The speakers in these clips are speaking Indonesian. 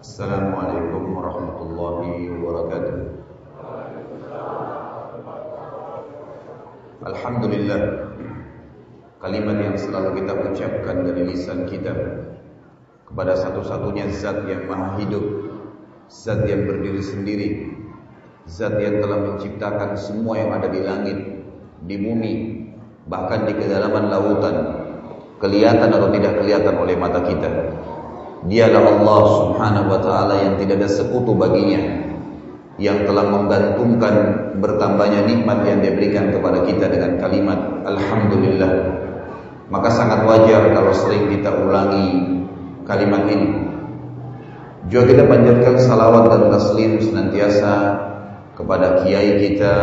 Assalamualaikum warahmatullahi wabarakatuh. Alhamdulillah, kalimat yang selalu kita ucapkan dari lisan kita kepada satu-satunya zat yang maha hidup, zat yang berdiri sendiri, zat yang telah menciptakan semua yang ada di langit, di bumi, bahkan di kedalaman lautan, kelihatan atau tidak kelihatan oleh mata kita. Dialah Allah subhanahu wa ta'ala yang tidak ada sekutu baginya, yang telah menggantungkan bertambahnya nikmat yang diberikan kepada kita dengan kalimat Alhamdulillah. Maka sangat wajar kalau sering kita ulangi kalimat ini. Juga kita panjatkan salawat dan taslim senantiasa kepada kiai kita,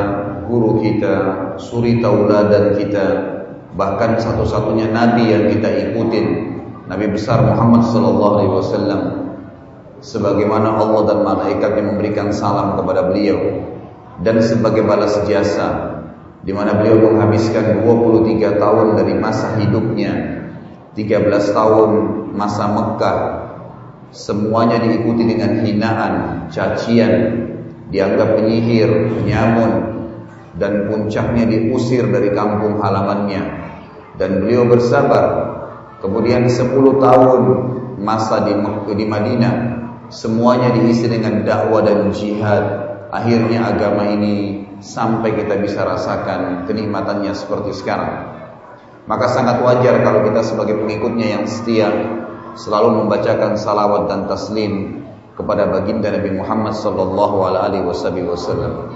guru kita, suri tauladan kita, bahkan satu-satunya nabi yang kita ikutin, Nabi besar Muhammad sallallahu alaihi wasallam, sebagaimana Allah dan malaikatnya memberikan salam kepada beliau, dan sebagai balas jasa di mana beliau menghabiskan 23 tahun dari masa hidupnya, 13 tahun masa Mekah, semuanya diikuti dengan hinaan, cacian, dianggap penyihir, penyamun, dan puncaknya diusir dari kampung halamannya, dan beliau bersabar. Kemudian 10 tahun masa di Madinah, semuanya diisi dengan dakwah dan jihad. Akhirnya agama ini sampai kita bisa rasakan kenikmatannya seperti sekarang. Maka sangat wajar kalau kita sebagai pengikutnya yang setia selalu membacakan salawat dan taslim kepada baginda Nabi Muhammad sallallahu alaihi wasallam.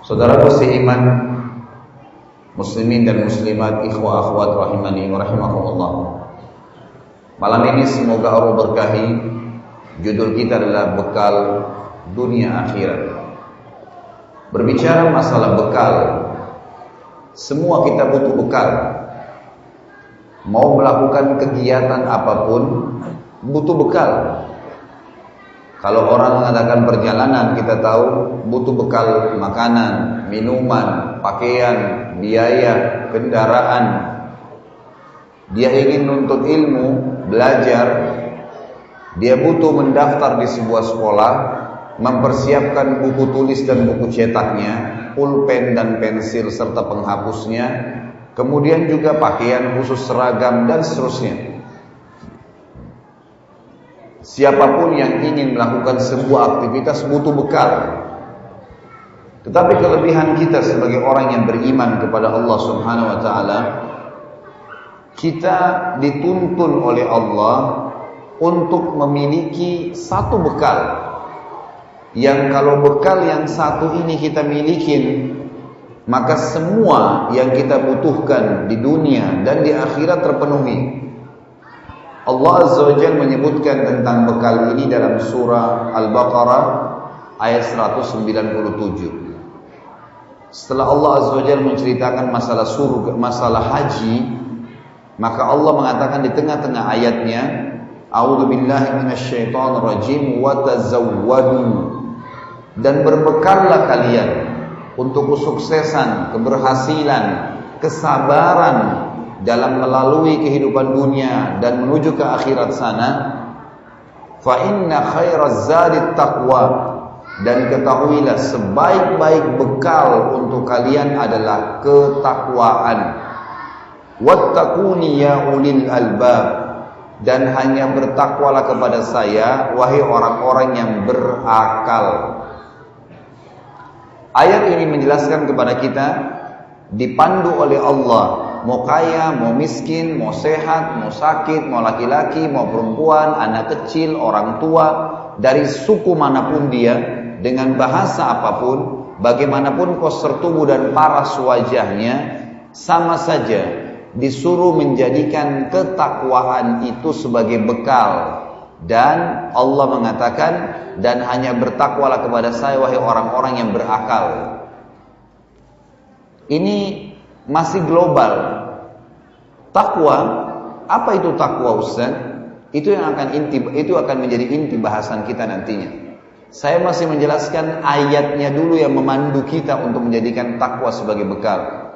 Saudaraku seiman, muslimin dan muslimat, ikhwah akhwat rahimani wa rahimakumullah. Malam ini semoga Allah berkahi. Judul kita adalah bekal dunia akhirat. Berbicara masalah bekal, semua kita butuh bekal. Mau melakukan kegiatan apapun butuh bekal. Kalau orang mengadakan perjalanan, kita tahu butuh bekal makanan, minuman, pakaian, biaya, kendaraan. Dia ingin nuntut ilmu, belajar, dia butuh mendaftar di sebuah sekolah, mempersiapkan buku tulis dan buku cetaknya, pulpen dan pensil serta penghapusnya, kemudian juga pakaian khusus seragam dan seterusnya. Siapapun yang ingin melakukan sebuah aktivitas butuh bekal. Tetapi kelebihan kita sebagai orang yang beriman kepada Allah subhanahu wa ta'ala, kita dituntun oleh Allah untuk memiliki satu bekal, yang kalau bekal yang satu ini kita milikin, maka semua yang kita butuhkan di dunia dan di akhirat terpenuhi. Allah Azza wa Jalla menyebutkan tentang bekal ini dalam surah Al-Baqarah ayat 197. Setelah Allah Azza wa Jalla menceritakan masalah surga, masalah haji, maka Allah mengatakan di tengah-tengah ayatnya, A'udzubillahi minasyaitonirrajim wa tazawwadu, dan berbekallah kalian untuk kesuksesan, keberhasilan, kesabaran dalam melalui kehidupan dunia dan menuju ke akhirat sana. Fa inna khairaz zadit taqwa, dan ketahuilah sebaik-baik bekal untuk kalian adalah ketakwaan. Wattaquni ya ulil albab, dan hanya bertakwalah kepada saya wahai orang-orang yang berakal. Ayat ini menjelaskan kepada kita, dipandu oleh Allah, mau kaya, mau miskin, mau sehat, mau sakit, mau laki-laki, mau perempuan, anak kecil, orang tua, dari suku manapun dia, dengan bahasa apapun, bagaimanapun postur tubuh dan paras wajahnya, sama saja disuruh menjadikan ketakwaan itu sebagai bekal. Dan Allah mengatakan, dan hanya bertakwalah kepada saya wahai orang-orang yang berakal. Ini masih global. Takwa, apa itu takwa, Ustaz? Itu akan menjadi inti bahasan kita nantinya. Saya masih menjelaskan ayatnya dulu yang memandu kita untuk menjadikan takwa sebagai bekal.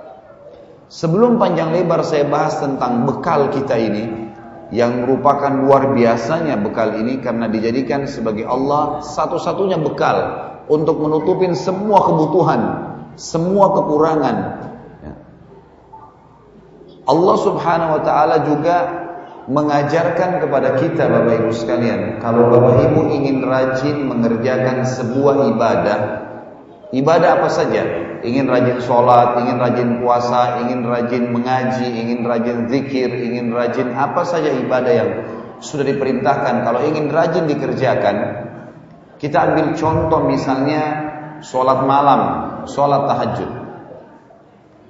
Sebelum panjang lebar saya bahas tentang bekal kita ini, yang merupakan luar biasanya bekal ini karena dijadikan sebagai Allah satu-satunya bekal untuk menutupin semua kebutuhan, semua kekurangan. Allah Subhanahu wa taala juga mengajarkan kepada kita Bapak Ibu sekalian, kalau Bapak Ibu ingin rajin mengerjakan sebuah ibadah apa saja, ingin rajin sholat, ingin rajin puasa, ingin rajin mengaji, ingin rajin zikir, ingin rajin apa saja ibadah yang sudah diperintahkan, kalau ingin rajin dikerjakan, kita ambil contoh misalnya sholat malam, sholat tahajud.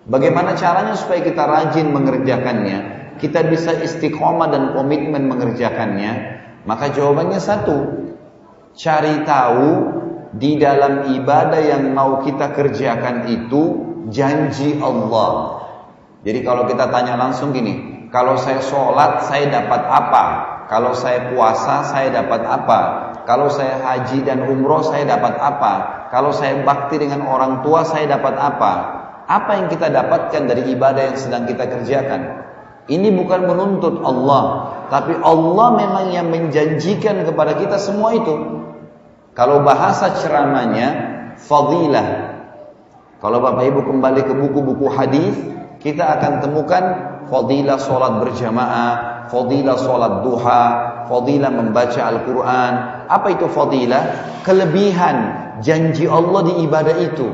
Bagaimana caranya supaya kita rajin mengerjakannya, kita bisa istiqomah dan komitmen mengerjakannya? Maka jawabannya satu, cari tahu di dalam ibadah yang mau kita kerjakan itu janji Allah. Jadi kalau kita tanya langsung gini, kalau saya sholat saya dapat apa? Kalau saya puasa saya dapat apa? Kalau saya haji dan umroh saya dapat apa? Kalau saya bakti dengan orang tua saya dapat apa? Apa yang kita dapatkan dari ibadah yang sedang kita kerjakan? Ini bukan menuntut Allah, tapi Allah memang yang menjanjikan kepada kita semua itu. Kalau bahasa ceramahnya fadilah. Kalau Bapak Ibu kembali ke buku-buku hadis, kita akan temukan fadilah sholat berjamaah, fadilah sholat duha, fadilah membaca Al-Quran. Apa itu fadilah? Kelebihan janji Allah di ibadah itu.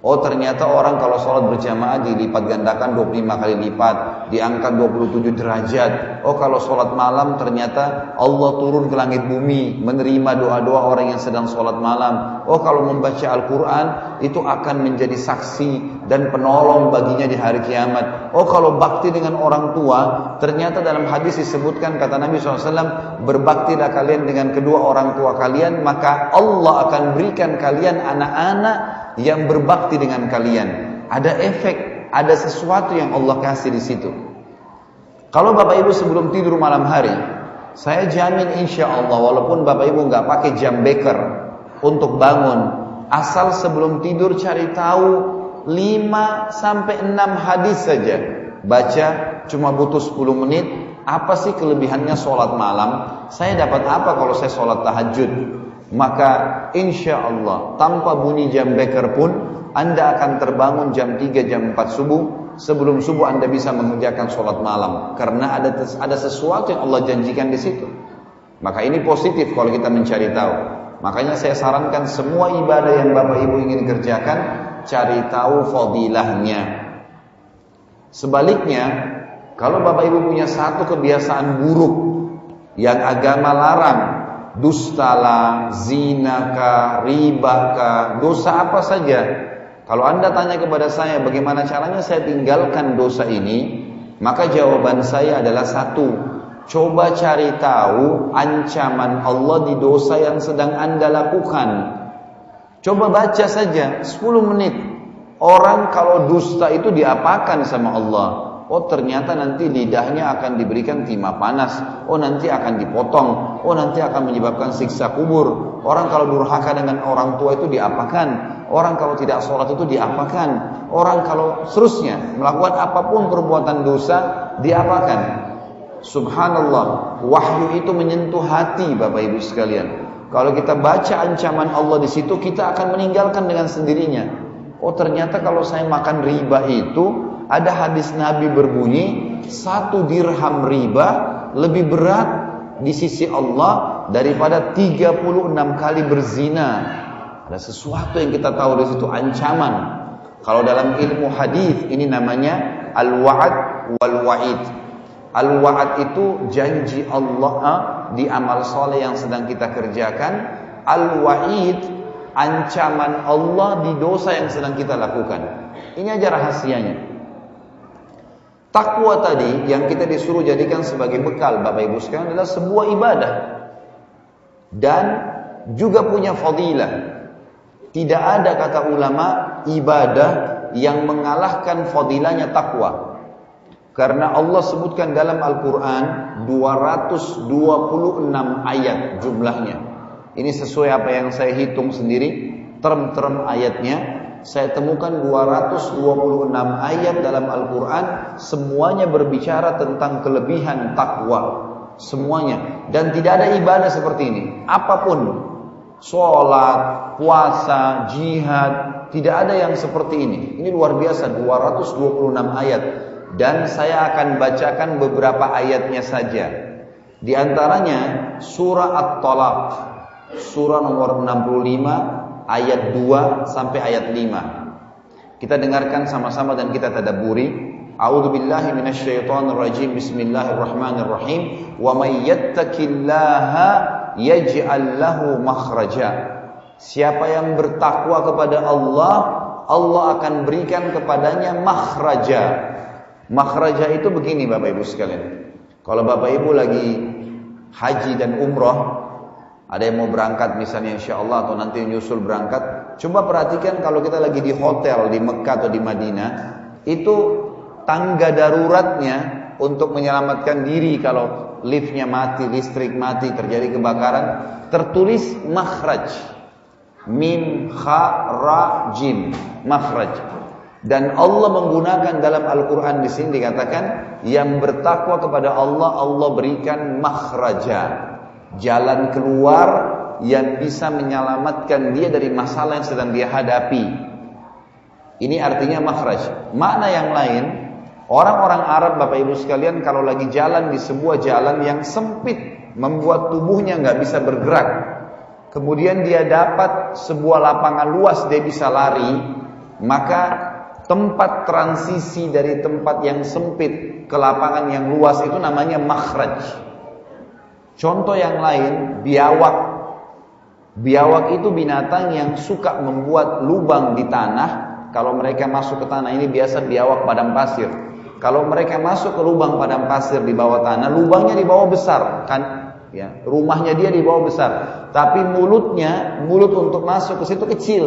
Oh ternyata orang kalau sholat berjamaah dilipat gandakan 25 kali lipat, diangkat 27 derajat. Oh kalau sholat malam ternyata Allah turun ke langit bumi menerima doa-doa orang yang sedang sholat malam. Oh kalau membaca Al-Quran itu akan menjadi saksi dan penolong baginya di hari kiamat. Oh kalau bakti dengan orang tua, ternyata dalam hadis disebutkan kata Nabi SAW, berbaktilah kalian dengan kedua orang tua kalian, maka Allah akan berikan kalian anak-anak yang berbakti dengan kalian. Ada efek, ada sesuatu yang Allah kasih di situ. Kalau Bapak Ibu sebelum tidur malam hari, saya jamin insya Allah, walaupun Bapak Ibu nggak pakai jam beker untuk bangun, asal sebelum tidur cari tahu 5 sampai 6 hadis saja, baca cuma butuh 10 menit. Apa sih kelebihannya sholat malam? Saya dapat apa kalau saya sholat tahajud? Maka insya Allah tanpa bunyi jam beker pun Anda akan terbangun jam 3, jam 4 subuh. Sebelum subuh Anda bisa mengerjakan sholat malam, karena ada sesuatu yang Allah janjikan di situ. Maka ini positif kalau kita mencari tahu. Makanya saya sarankan semua ibadah yang Bapak Ibu ingin kerjakan, cari tahu fadilahnya. Sebaliknya, kalau Bapak Ibu punya satu kebiasaan buruk yang agama larang, dustalah, zinakah, ribakah, dosa apa saja. Kalau Anda tanya kepada saya bagaimana caranya saya tinggalkan dosa ini, maka jawaban saya adalah satu, coba cari tahu ancaman Allah di dosa yang sedang Anda lakukan. Coba baca saja 10 menit. Orang kalau dusta itu diapakan sama Allah? Oh ternyata nanti lidahnya akan diberikan timah panas. Oh nanti akan dipotong. Oh nanti akan menyebabkan siksa kubur. Orang kalau durhaka dengan orang tua itu diapakan. Orang kalau tidak sholat itu diapakan. Orang kalau seterusnya melakukan apapun perbuatan dosa diapakan. Subhanallah, wahyu itu menyentuh hati Bapak Ibu sekalian. Kalau kita baca ancaman Allah di situ, kita akan meninggalkan dengan sendirinya. Oh ternyata kalau saya makan riba itu, ada hadis Nabi berbunyi 1 dirham riba lebih berat di sisi Allah daripada 36 kali berzina. Ada sesuatu yang kita tahu di situ, ancaman. Kalau dalam ilmu hadis ini namanya al-wa'ad wal-wa'id. Al-wa'ad itu janji Allah di amal soleh yang sedang kita kerjakan. Al-wa'id ancaman Allah di dosa yang sedang kita lakukan. Ini aja rahasianya. Takwa tadi yang kita disuruh jadikan sebagai bekal Bapak Ibu sekalian adalah sebuah ibadah dan juga punya fadilah. Tidak ada kata ulama ibadah yang mengalahkan fadilahnya takwa. Karena Allah sebutkan dalam Al-Quran 226 ayat jumlahnya. Ini sesuai apa yang saya hitung sendiri, term-term ayatnya. Saya temukan 226 ayat dalam Al-Quran, semuanya berbicara tentang kelebihan takwa. semuanya. Dan tidak ada ibadah seperti ini. Apapun, sholat, puasa, jihad, tidak ada yang seperti ini. Ini luar biasa, 226 ayat. Dan saya akan bacakan beberapa ayatnya saja. Di antaranya surah At-Talaq, surah nomor 65 ayat 2 sampai ayat 5. Kita dengarkan sama-sama dan kita tadabburi. A'udzubillahi minasyaitonirrajim. Bismillahirrahmanirrahim. Wa may yattaqillaha yaj'al lahu makhraja. Siapa yang bertakwa kepada Allah, Allah akan berikan kepadanya makhraja. Makhraja itu begini Bapak Ibu sekalian. Kalau Bapak Ibu lagi haji dan umroh, ada yang mau berangkat misalnya insyaallah atau nanti nyusul berangkat, coba perhatikan kalau kita lagi di hotel di Mekah atau di Madinah, itu tangga daruratnya untuk menyelamatkan diri kalau liftnya mati, listrik mati, terjadi kebakaran, tertulis makhraj. Mim kha ra jim, makhraj. Dan Allah menggunakan dalam Al-Quran di sini dikatakan yang bertakwa kepada Allah, Allah berikan makhraja, jalan keluar yang bisa menyelamatkan dia dari masalah yang sedang dia hadapi. Ini artinya makhraj. Makna yang lain, orang-orang Arab Bapak Ibu sekalian kalau lagi jalan di sebuah jalan yang sempit, membuat tubuhnya nggak bisa bergerak, kemudian dia dapat sebuah lapangan luas dia bisa lari, maka tempat transisi dari tempat yang sempit ke lapangan yang luas itu namanya makhraj. Contoh yang lain, biawak. Biawak itu binatang yang suka membuat lubang di tanah. Kalau mereka masuk ke tanah, ini biasa biawak padang pasir. Kalau mereka masuk ke lubang padang pasir di bawah tanah, lubangnya di bawah besar, kan? Ya, rumahnya dia di bawah besar. Tapi mulut untuk masuk ke situ kecil.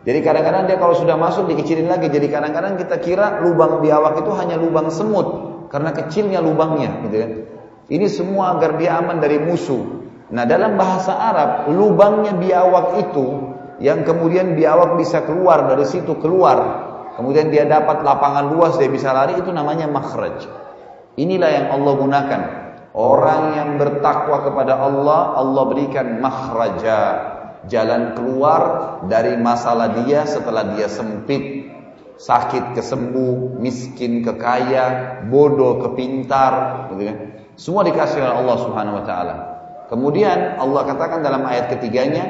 Jadi kadang-kadang dia kalau sudah masuk dikecilin lagi. Jadi kadang-kadang kita kira lubang biawak itu hanya lubang semut karena kecilnya lubangnya, gitu kan. Ini semua agar dia aman dari musuh. Nah, dalam bahasa Arab, lubangnya biawak itu yang kemudian biawak bisa keluar dari situ kemudian dia dapat lapangan luas, dia bisa lari, itu namanya makhraj. Inilah yang Allah gunakan. Orang yang bertakwa kepada Allah, Allah berikan makhraja, jalan keluar dari masalah dia setelah dia sempit, sakit ke sembuh, miskin ke kaya, bodoh ke pintar, gitu kan? Semua dikasih oleh Allah Subhanahu wa taala. Kemudian Allah katakan dalam ayat ketiganya,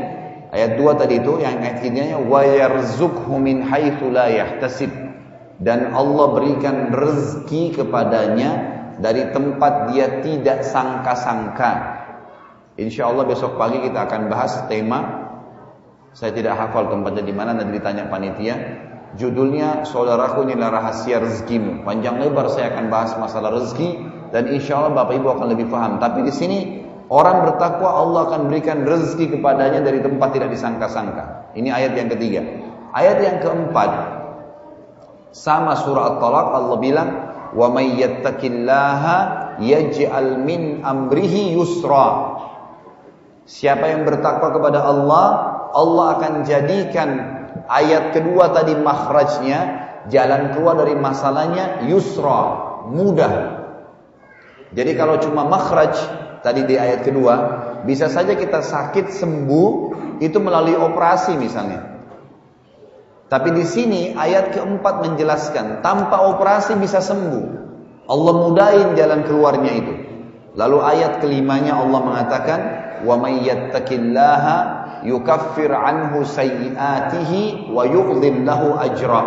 ayat 2 tadi itu, yang ayat ketiganya wa yarzuqhu min haitsu la yahtasib, dan Allah berikan rezeki kepadanya dari tempat dia tidak sangka-sangka. Insyaallah besok pagi kita akan bahas tema, saya tidak hafal tempatnya di mana, nanti ditanya panitia. Judulnya saudaraku inilah rahasia rezekimu. Panjang lebar saya akan bahas masalah rezeki dan insyaallah Bapak Ibu akan lebih paham. Tapi di sini orang bertakwa Allah akan berikan rezeki kepadanya dari tempat tidak disangka-sangka. Ini ayat yang ketiga. Ayat yang keempat, sama surah At-Talaq, Allah bilang wa may yattaqillaha yaj'al min amrihi yusra. Siapa yang bertakwa kepada Allah, Allah akan jadikan ayat kedua tadi makhrajnya, jalan keluar dari masalahnya yusra, mudah. Jadi kalau cuma makhraj tadi di ayat kedua, bisa saja kita sakit sembuh itu melalui operasi misalnya. Tapi di sini ayat keempat menjelaskan tanpa operasi bisa sembuh. Allah mudahin jalan keluarnya itu. Lalu ayat kelimanya Allah mengatakan wa may yattaqillaha yukaffir anhu sayyi'atihi wa yu'dhim lahu ajra.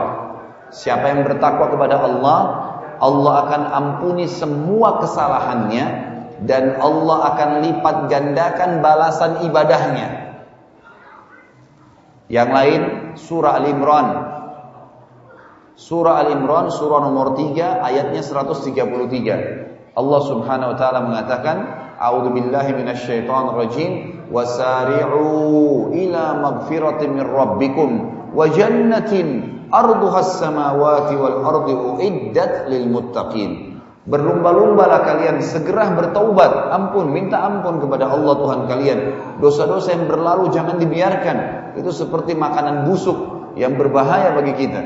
Siapa yang bertakwa kepada Allah, Allah akan ampuni semua kesalahannya dan Allah akan lipat gandakan balasan ibadahnya. Yang lain surah Al-Imran. Surah Al-Imran surah nomor 3 ayatnya 133. Allah Subhanahu wa taala mengatakan, a'udzubillahi minasyaitonir rajim, wasari'u ila magfiratin min rabbikum wa jannatin arduhas samawati wal ardi uiddat lil muttaqin. Berlumba-lumbalah kalian, segera bertaubat, minta ampun kepada Allah Tuhan kalian. Dosa-dosa yang berlalu jangan dibiarkan. Itu seperti makanan busuk yang berbahaya bagi kita.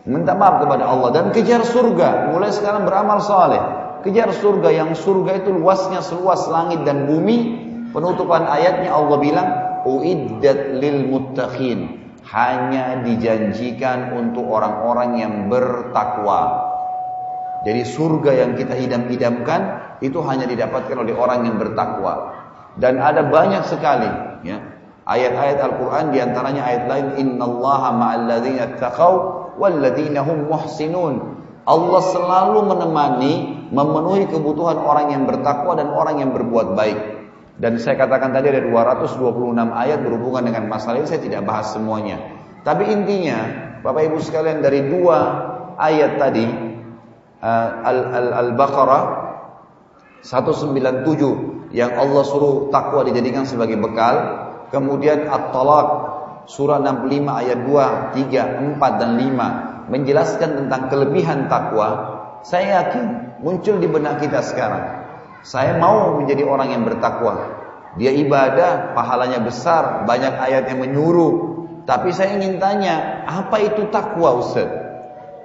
Minta maaf kepada Allah dan kejar surga. Mulai sekarang beramal saleh. kejar surga, yang surga itu luasnya seluas langit dan bumi. Penutupan ayatnya Allah bilang, uiddat lil muttaqin, hanya dijanjikan untuk orang-orang yang bertakwa. Jadi surga yang kita idam-idamkan itu hanya didapatkan oleh orang yang bertakwa. Dan ada banyak sekali ya, ayat-ayat Al-Quran, diantaranya ayat lain, innallaha ma'al ladzina taqaw wal ladzina hum muhsinun. Allah selalu memenuhi kebutuhan orang yang bertakwa dan orang yang berbuat baik. Dan saya katakan tadi ada 226 ayat berhubungan dengan masalah ini, saya tidak bahas semuanya. Tapi intinya, Bapak Ibu sekalian, dari 2 ayat tadi, Al-Baqarah 197 yang Allah suruh takwa dijadikan sebagai bekal. Kemudian At-Talaq surah 65 ayat 2, 3, 4 dan 5 menjelaskan tentang kelebihan takwa. Saya yakin muncul di benak kita sekarang, saya mau menjadi orang yang bertakwa. Dia ibadah, pahalanya besar, banyak ayat yang menyuruh. Tapi saya ingin tanya, apa itu takwa, Ustaz?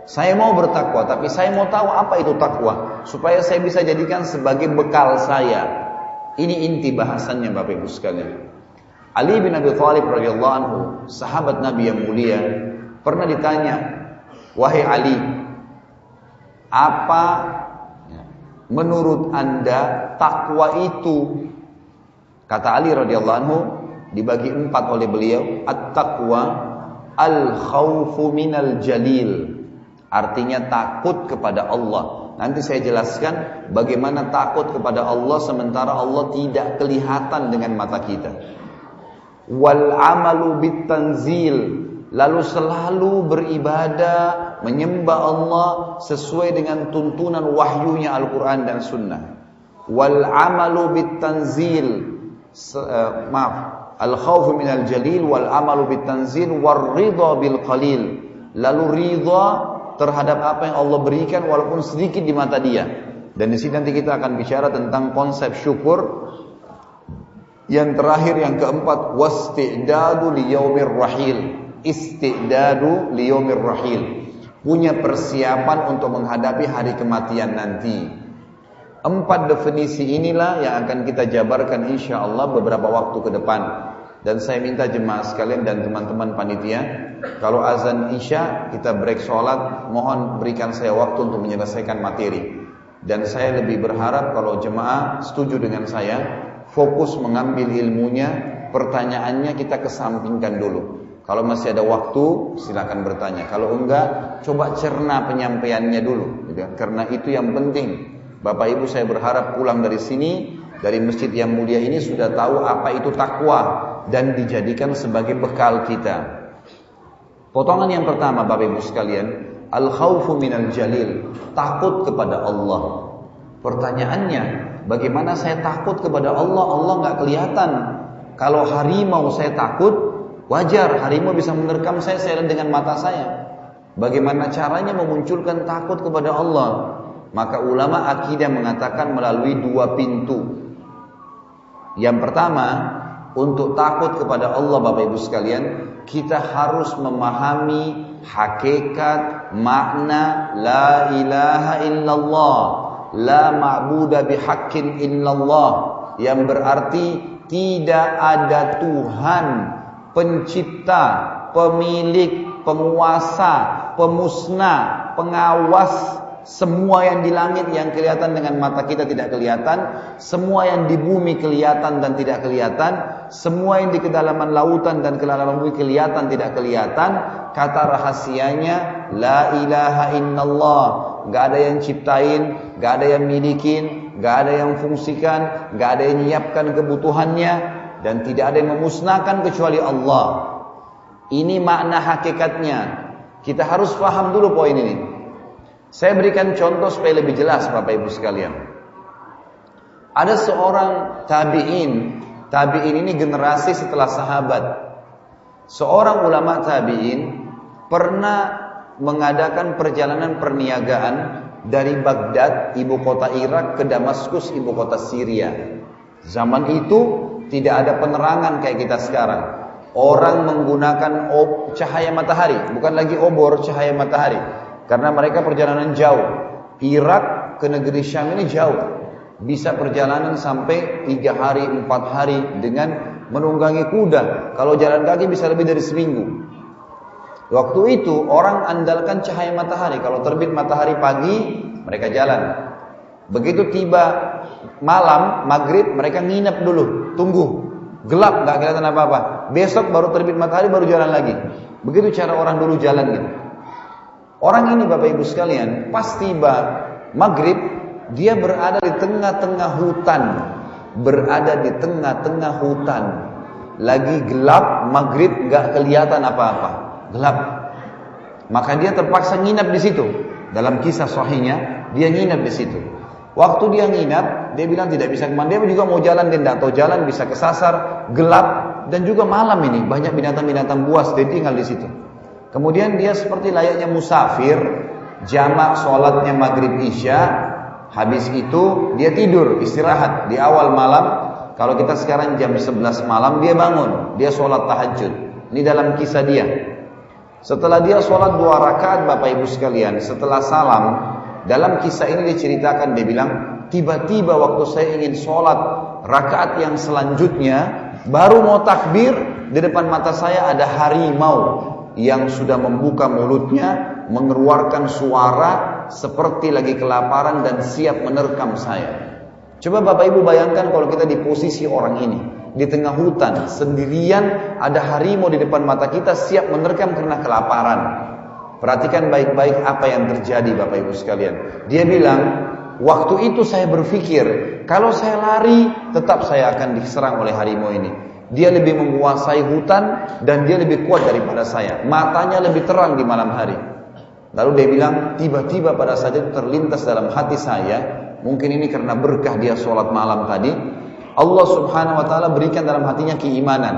Saya mau bertakwa, tapi saya mau tahu apa itu takwa, supaya saya bisa jadikan sebagai bekal saya. Ini inti bahasannya, Bapak Ibu sekalian. Ali bin Abi Thalib radhiyallahu anhu, sahabat Nabi yang mulia, pernah ditanya, wahai Ali, apa menurut Anda takwa itu? Kata Ali radhiyallahu anhu, dibagi 4 oleh beliau, at-taqwa al-khawfu minal jalil. Artinya takut kepada Allah. Nanti saya jelaskan bagaimana takut kepada Allah sementara Allah tidak kelihatan dengan mata kita. Wal amalu bit tanzil, lalu selalu beribadah, menyembah Allah sesuai dengan tuntunan wahyunya Al-Quran dan Sunnah. Wal amalu bit tanzil, al-khawfu minal jalil wal amalu bit tanzil war ridha bil qalil, lalu ridha terhadap apa yang Allah berikan walaupun sedikit di mata dia. Dan di sini nanti kita akan bicara tentang konsep syukur. Yang terakhir, yang keempat, wastidadu liyaumir rahil, istidadu liyaumir rahil, punya persiapan untuk menghadapi hari kematian nanti. 4 definisi inilah yang akan kita jabarkan insyaallah beberapa waktu ke depan. Dan saya minta jemaah sekalian dan teman-teman panitia, kalau azan Isya kita break sholat, mohon berikan saya waktu untuk menyelesaikan materi. Dan saya lebih berharap kalau jemaah setuju dengan saya, fokus mengambil ilmunya, pertanyaannya kita kesampingkan dulu. Kalau masih ada waktu silakan bertanya, kalau enggak coba cerna penyampaiannya dulu gitu. Karena itu yang penting. Bapak Ibu, saya berharap pulang dari sini, dari masjid yang mulia ini sudah tahu apa itu takwa dan dijadikan sebagai bekal kita. Potongan yang pertama, Bapak Ibu sekalian, al-khawfu minal jalil, takut kepada Allah. Pertanyaannya, bagaimana saya takut kepada Allah? Allah nggak kelihatan. Kalau harimau saya takut, wajar, harimau bisa menerkam saya lihat dengan mata saya. Bagaimana caranya memunculkan takut kepada Allah? Maka ulama akidah mengatakan melalui 2 pintu. Yang pertama, untuk takut kepada Allah, Bapak Ibu sekalian, kita harus memahami hakikat makna la ilaha illallah, la ma'budu bihaqqin illallah, yang berarti tidak ada Tuhan pencipta, pemilik, penguasa, pemusnah, pengawas. Semua yang di langit yang kelihatan dengan mata kita tidak kelihatan, semua yang di bumi kelihatan dan tidak kelihatan, semua yang di kedalaman lautan dan kedalaman bumi kelihatan tidak kelihatan. Kata rahasianya la ilaha illallah, gak ada yang ciptain, gak ada yang milikin, gak ada yang fungsikan, gak ada yang nyiapkan kebutuhannya, dan tidak ada yang memusnahkan kecuali Allah. Ini makna hakikatnya. Kita harus paham dulu poin ini. Saya berikan contoh supaya lebih jelas, Bapak Ibu sekalian. Ada seorang tabi'in. Tabi'in ini generasi setelah sahabat. Seorang ulama tabi'in pernah mengadakan perjalanan perniagaan dari Baghdad, ibu kota Irak, ke Damaskus, ibu kota Syria. Zaman itu tidak ada penerangan kayak kita sekarang. Orang menggunakan cahaya matahari, bukan lagi obor, cahaya matahari. Karena mereka perjalanan jauh. Irak ke negeri Syam ini jauh. Bisa perjalanan sampai 3 hari, 4 hari dengan menunggangi kuda. Kalau jalan kaki bisa lebih dari seminggu. Waktu itu orang andalkan cahaya matahari. Kalau terbit matahari pagi, mereka jalan. Begitu tiba malam, maghrib, mereka nginep dulu, tunggu. Gelap, gak kelihatan apa-apa. Besok baru terbit matahari, baru jalan lagi. Begitu cara orang dulu jalan gitu. Orang ini Bapak Ibu sekalian, pas tiba maghrib, dia berada di tengah-tengah hutan. Berada di tengah-tengah hutan. Lagi gelap, maghrib gak kelihatan apa-apa. Gelap. Maka dia terpaksa nginap di situ. Dalam kisah sahihnya, dia nginap di situ. Waktu dia nginap, dia bilang tidak bisa kemana. Dia juga mau jalan, dia tidak tahu jalan, bisa kesasar, gelap, dan juga malam ini banyak binatang-binatang buas. Dia tinggal di situ. Kemudian dia seperti layaknya musafir, jamak sholatnya maghrib isya, habis itu dia tidur, istirahat di awal malam. Kalau kita sekarang jam 11 malam, dia bangun, dia sholat tahajud. Ini dalam kisah dia. Setelah dia sholat 2 rakaat Bapak Ibu sekalian, setelah salam, dalam kisah ini diceritakan, dia bilang, tiba-tiba waktu saya ingin sholat rakaat yang selanjutnya, baru mau takbir, di depan mata saya ada harimau yang sudah membuka mulutnya, mengeluarkan suara seperti lagi kelaparan dan siap menerkam saya. Coba Bapak Ibu bayangkan kalau kita di posisi orang ini, di tengah hutan, sendirian, ada harimau di depan mata kita siap menerkam karena kelaparan. Perhatikan baik-baik apa yang terjadi Bapak Ibu sekalian. Dia bilang, waktu itu saya berpikir, kalau saya lari, tetap saya akan diserang oleh harimau ini. Dia lebih menguasai hutan dan dia lebih kuat daripada saya. Matanya lebih terang di malam hari. Lalu dia bilang, tiba-tiba pada saat itu terlintas dalam hati saya, mungkin ini karena berkah dia sholat malam tadi, Allah subhanahu wa ta'ala berikan dalam hatinya keimanan.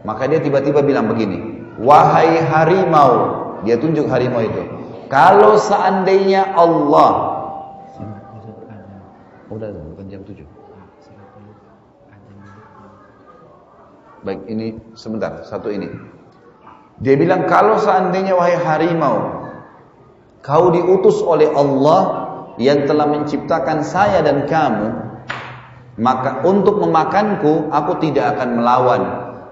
Maka dia tiba-tiba bilang begini, wahai harimau, dia tunjuk harimau itu, kalau seandainya Allah, udah bukan jam 7. Baik, ini sebentar, satu ini. Dia bilang, kalau seandainya wahai harimau, kau diutus oleh Allah yang telah menciptakan saya dan kamu, maka untuk memakanku, aku tidak akan melawan.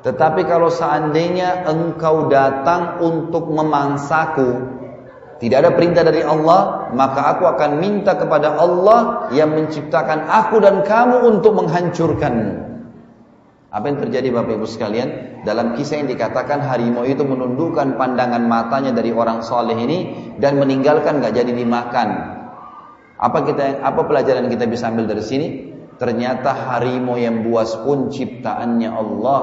Tetapi kalau seandainya engkau datang untuk memangsaku, tidak ada perintah dari Allah, maka aku akan minta kepada Allah yang menciptakan aku dan kamu untuk menghancurkanmu. Apa yang terjadi Bapak Ibu sekalian? Dalam kisah yang dikatakan harimau itu menundukkan pandangan matanya dari orang soleh ini dan meninggalkan, gak jadi dimakan. Apa pelajaran kita bisa ambil dari sini? Ternyata harimau yang buas pun ciptaannya Allah.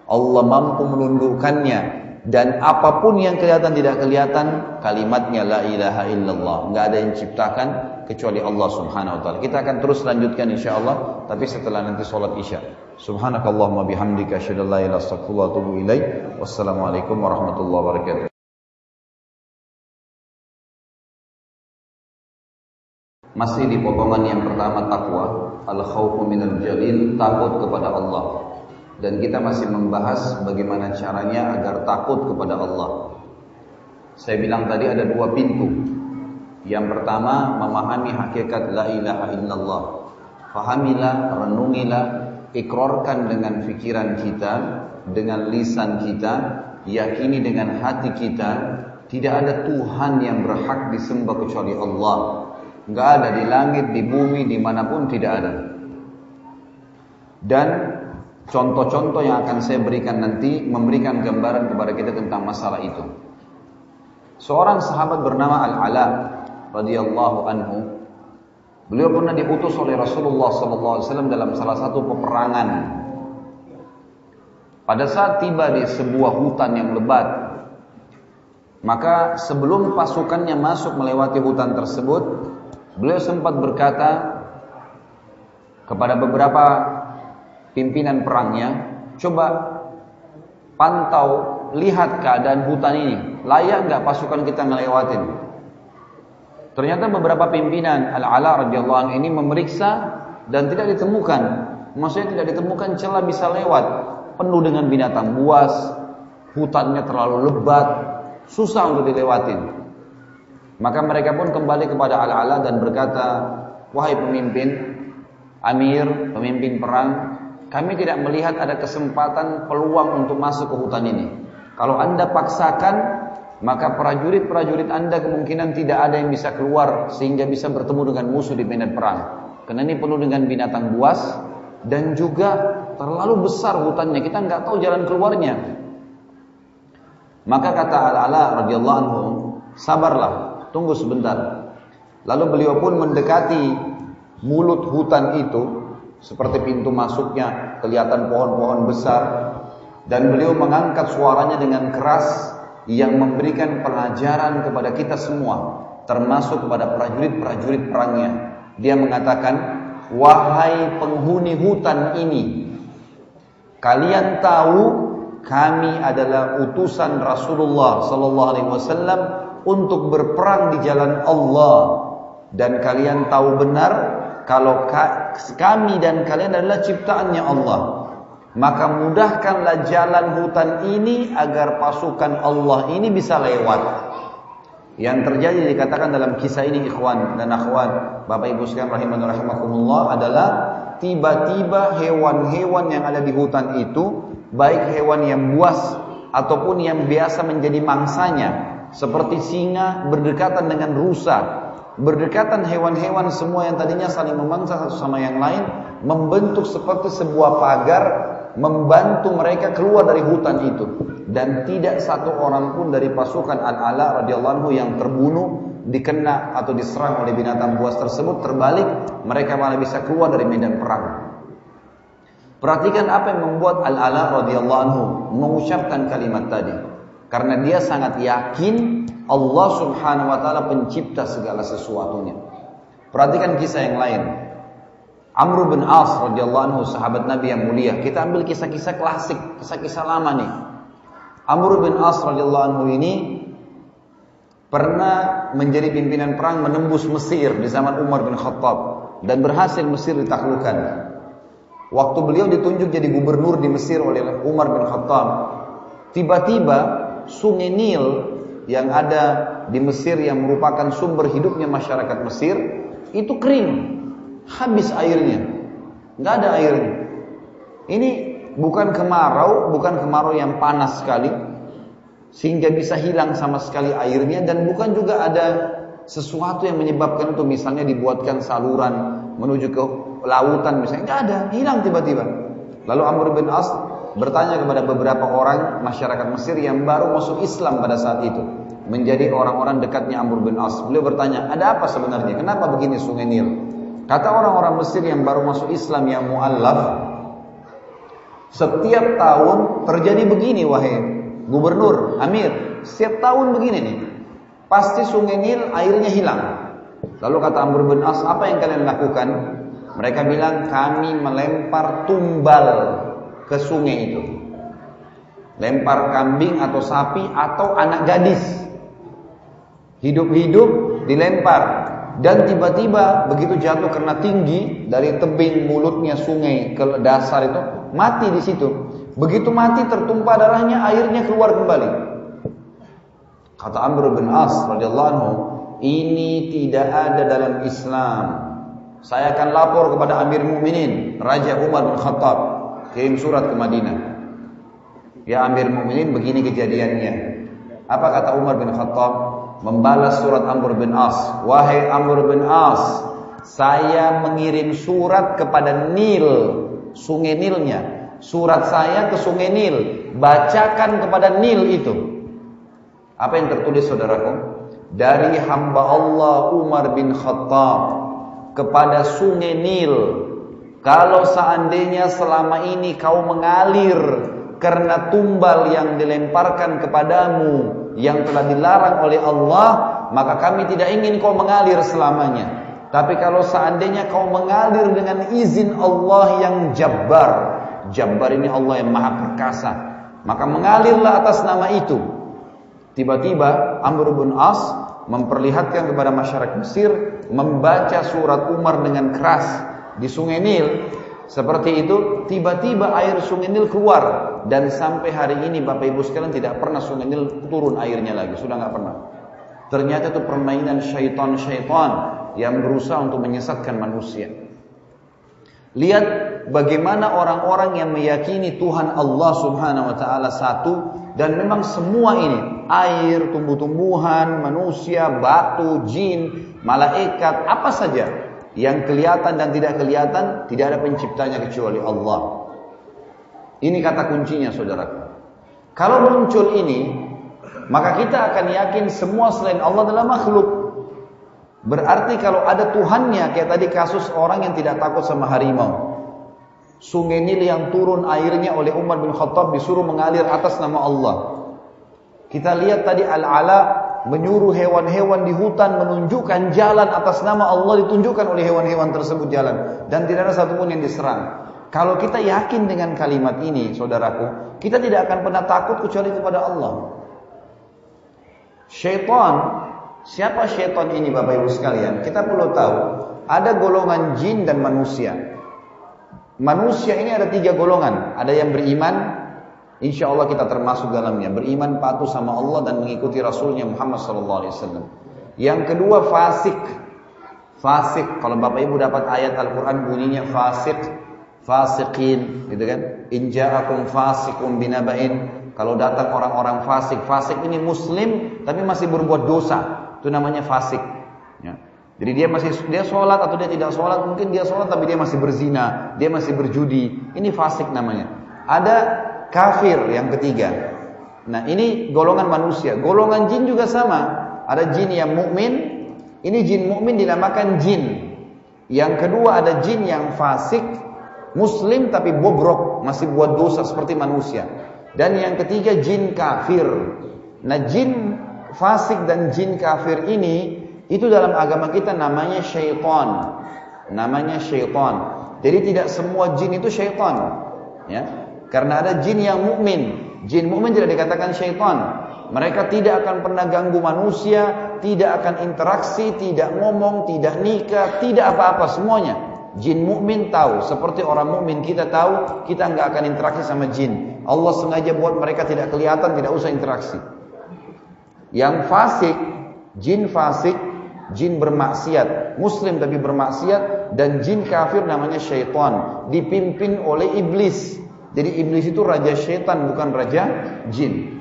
Allah mampu menundukkannya. Dan apapun yang kelihatan tidak kelihatan, kalimatnya la ilaha illallah. Gak ada yang ciptakan kecuali Allah subhanahu wa ta'ala. Kita akan terus lanjutkan insyaAllah, tapi setelah nanti sholat isya. Subhanakallahumma bihamdika asyhadu an la ilaha illa anta astaghfiruka wa atubu ilaik. Wassalamualaikum warahmatullahi wabarakatuh. Masih di potongan yang pertama takwa, al-khaufu minal jalil, takut kepada Allah. Dan kita masih membahas bagaimana caranya agar takut kepada Allah. Saya bilang tadi ada 2 pintu. Yang pertama, memahami hakikat la ilaha illallah. Fahamilah, renungilah, ikrarkan dengan pikiran kita, dengan lisan kita, yakini dengan hati kita, tidak ada Tuhan yang berhak disembah kecuali Allah. Enggak ada di langit, di bumi, dimanapun tidak ada. Dan contoh-contoh yang akan saya berikan nanti memberikan gambaran kepada kita tentang masalah itu. Seorang sahabat bernama Al-Ala radhiyallahu anhu, beliau pernah diutus oleh Rasulullah SAW dalam salah satu peperangan. Pada saat tiba di sebuah hutan yang lebat, maka sebelum pasukannya masuk melewati hutan tersebut, beliau sempat berkata kepada beberapa pimpinan perangnya, coba pantau, lihat keadaan hutan ini, layak nggak pasukan kita ngelewatin? Ternyata beberapa pimpinan Al-Ala radhiyallahu anhu ini memeriksa dan tidak ditemukan. Maksudnya tidak ditemukan celah bisa lewat. Penuh dengan binatang buas, hutannya terlalu lebat, susah untuk dilewatin. Maka mereka pun kembali kepada Al-Ala dan berkata, wahai pemimpin, amir, pemimpin perang, kami tidak melihat ada kesempatan peluang untuk masuk ke hutan ini. Kalau Anda paksakan, maka prajurit-prajurit Anda kemungkinan tidak ada yang bisa keluar sehingga bisa bertemu dengan musuh di medan perang. Karena ini penuh dengan binatang buas dan juga terlalu besar hutannya, kita nggak tahu jalan keluarnya. Maka kata Al-Ala radhiyallahu anhu, sabarlah, tunggu sebentar. Lalu beliau pun mendekati mulut hutan itu, seperti pintu masuknya kelihatan pohon-pohon besar, dan beliau mengangkat suaranya dengan keras yang memberikan pelajaran kepada kita semua, termasuk kepada prajurit-prajurit perangnya. Dia mengatakan, wahai penghuni hutan ini, kalian tahu kami adalah utusan Rasulullah sallallahu alaihi wasallam untuk berperang di jalan Allah, dan kalian tahu benar kalau kami dan kalian adalah ciptaannya Allah. Maka mudahkanlah jalan hutan ini agar pasukan Allah ini bisa lewat. Yang terjadi dikatakan dalam kisah ini, ikhwan dan akhwat, Bapak Ibu sekalian rahimani rahimakumullah, adalah tiba-tiba hewan-hewan yang ada di hutan itu, baik hewan yang buas ataupun yang biasa menjadi mangsanya, seperti singa berdekatan dengan rusa, berdekatan hewan-hewan semua yang tadinya saling memangsa satu sama yang lain, membentuk seperti sebuah pagar, membantu mereka keluar dari hutan itu. Dan tidak satu orang pun dari pasukan Al-Ala radhiyallahu anhu yang terbunuh, dikena atau diserang oleh binatang buas tersebut. Terbalik, mereka malah bisa keluar dari medan perang. Perhatikan apa yang membuat Al-Ala radhiyallahu anhu mengucapkan kalimat tadi. Karena dia sangat yakin Allah subhanahu wa ta'ala pencipta segala sesuatunya. Perhatikan kisah yang lain. Amr bin As radhiyallahu anhu, sahabat Nabi yang mulia. Kita ambil kisah-kisah klasik, kisah-kisah lama nih. Amr bin As radhiyallahu anhu ini pernah menjadi pimpinan perang menembus Mesir di zaman Umar bin Khattab dan berhasil Mesir ditaklukkan. Waktu beliau ditunjuk jadi gubernur di Mesir oleh Umar bin Khattab, tiba-tiba Sungai Nil yang ada di Mesir yang merupakan sumber hidupnya masyarakat Mesir itu kering, habis airnya, nggak ada airnya. Ini bukan kemarau yang panas sekali sehingga bisa hilang sama sekali airnya, dan bukan juga ada sesuatu yang menyebabkan itu, misalnya dibuatkan saluran menuju ke lautan misalnya, nggak ada, hilang tiba-tiba. Lalu Amr bin As bertanya kepada beberapa orang masyarakat Mesir yang baru masuk Islam pada saat itu, menjadi orang-orang dekatnya Amr bin As. Beliau bertanya, ada apa sebenarnya? Kenapa begini Sungai Nil? Kata orang-orang Mesir yang baru masuk Islam yang mu'allaf, setiap tahun terjadi begini wahai gubernur, amir, setiap tahun begini nih, pasti Sungai Nil airnya hilang. Lalu kata Amr bin As, apa yang kalian lakukan? Mereka bilang, kami melempar tumbal ke sungai itu, lempar kambing atau sapi atau anak gadis, hidup-hidup dilempar, dan tiba-tiba begitu jatuh karena tinggi dari tebing mulutnya sungai ke dasar itu, mati di situ. Begitu mati tertumpah darahnya, airnya keluar kembali. Kata Amr bin As radhiyallahu anhu, ini tidak ada dalam Islam. Saya akan lapor kepada Amir Mukminin Raja Umar bin Khattab, kirim surat ke Madinah. Ya Amir Mukminin, begini kejadiannya. Apa kata Umar bin Khattab? Membalas surat Amr bin As, wahai Amr bin As, saya mengirim surat kepada Nil, Sungai Nilnya. Surat saya ke Sungai Nil, bacakan kepada Nil itu. Apa yang tertulis saudaraku? Dari hamba Allah Umar bin Khattab kepada Sungai Nil, kalau seandainya selama ini kau mengalir karena tumbal yang dilemparkan kepadamu yang telah dilarang oleh Allah, maka kami tidak ingin kau mengalir selamanya. Tapi kalau seandainya kau mengalir dengan izin Allah yang Jabbar, Jabbar ini Allah yang Maha Perkasa, maka mengalirlah atas nama itu. Tiba-tiba Amr bin As memperlihatkan kepada masyarakat Mesir, membaca surat Umar dengan keras di Sungai Nil. Seperti itu, tiba-tiba air Sungai Nil keluar, dan sampai hari ini Bapak Ibu sekalian tidak pernah Sungai Nil turun airnya lagi, sudah nggak pernah. Ternyata itu permainan syaitan-syaitan yang berusaha untuk menyesatkan manusia. Lihat bagaimana orang-orang yang meyakini Tuhan Allah Subhanahu wa taala satu, dan memang semua ini, air, tumbuh-tumbuhan, manusia, batu, jin, malaikat, apa saja yang kelihatan dan tidak kelihatan, tidak ada penciptanya kecuali Allah. Ini kata kuncinya, saudaraku. Kalau muncul ini, maka kita akan yakin semua selain Allah adalah makhluk. Berarti kalau ada Tuhannya, kayak tadi kasus orang yang tidak takut sama harimau. Sungai Nil yang turun airnya oleh Umar bin Khattab disuruh mengalir atas nama Allah. Kita lihat tadi Al-Ala menyuruh hewan-hewan di hutan menunjukkan jalan atas nama Allah, ditunjukkan oleh hewan-hewan tersebut jalan. Dan tidak ada satupun yang diserang. Kalau kita yakin dengan kalimat ini, saudaraku, kita tidak akan pernah takut kecuali kepada Allah. Syaitan, siapa syaitan ini Bapak Ibu sekalian? Kita perlu tahu, ada golongan jin dan manusia. Manusia ini ada 3 golongan. Ada yang beriman, insya Allah kita termasuk dalamnya. Beriman, patuh sama Allah dan mengikuti Rasulnya Muhammad SAW. Yang kedua fasik. Fasik, kalau Bapak Ibu dapat ayat Al-Quran bunyinya fasik, fasikin, gitu kan? In ja'akum fasikum binaba'in. Kalau datang orang-orang fasik, fasik ini muslim tapi masih berbuat dosa, itu namanya fasik. Ya. Jadi dia sholat atau dia tidak sholat, mungkin dia sholat tapi dia masih berzina, dia masih berjudi, ini fasik namanya. Ada kafir yang ketiga. Nah ini golongan manusia. Golongan jin juga sama. Ada jin yang mukmin, ini jin mukmin dinamakan jin. Yang kedua ada jin yang fasik, muslim tapi bobrok, masih buat dosa seperti manusia. Dan yang ketiga jin kafir. Nah jin fasik dan jin kafir ini, itu dalam agama kita namanya syaitan. Namanya syaitan. Jadi tidak semua jin itu syaitan, ya. Karena ada jin yang mukmin. Jin mukmin tidak dikatakan syaitan. Mereka tidak akan pernah ganggu manusia, tidak akan interaksi, tidak ngomong, tidak nikah, tidak apa-apa semuanya. Jin mukmin tahu, seperti orang mukmin kita tahu, kita nggak akan interaksi sama jin. Allah sengaja buat mereka tidak kelihatan, tidak usah interaksi. Yang fasik, jin bermaksiat, muslim tapi bermaksiat, dan jin kafir namanya syaitan, dipimpin oleh iblis. Jadi iblis itu raja syaitan, bukan raja jin.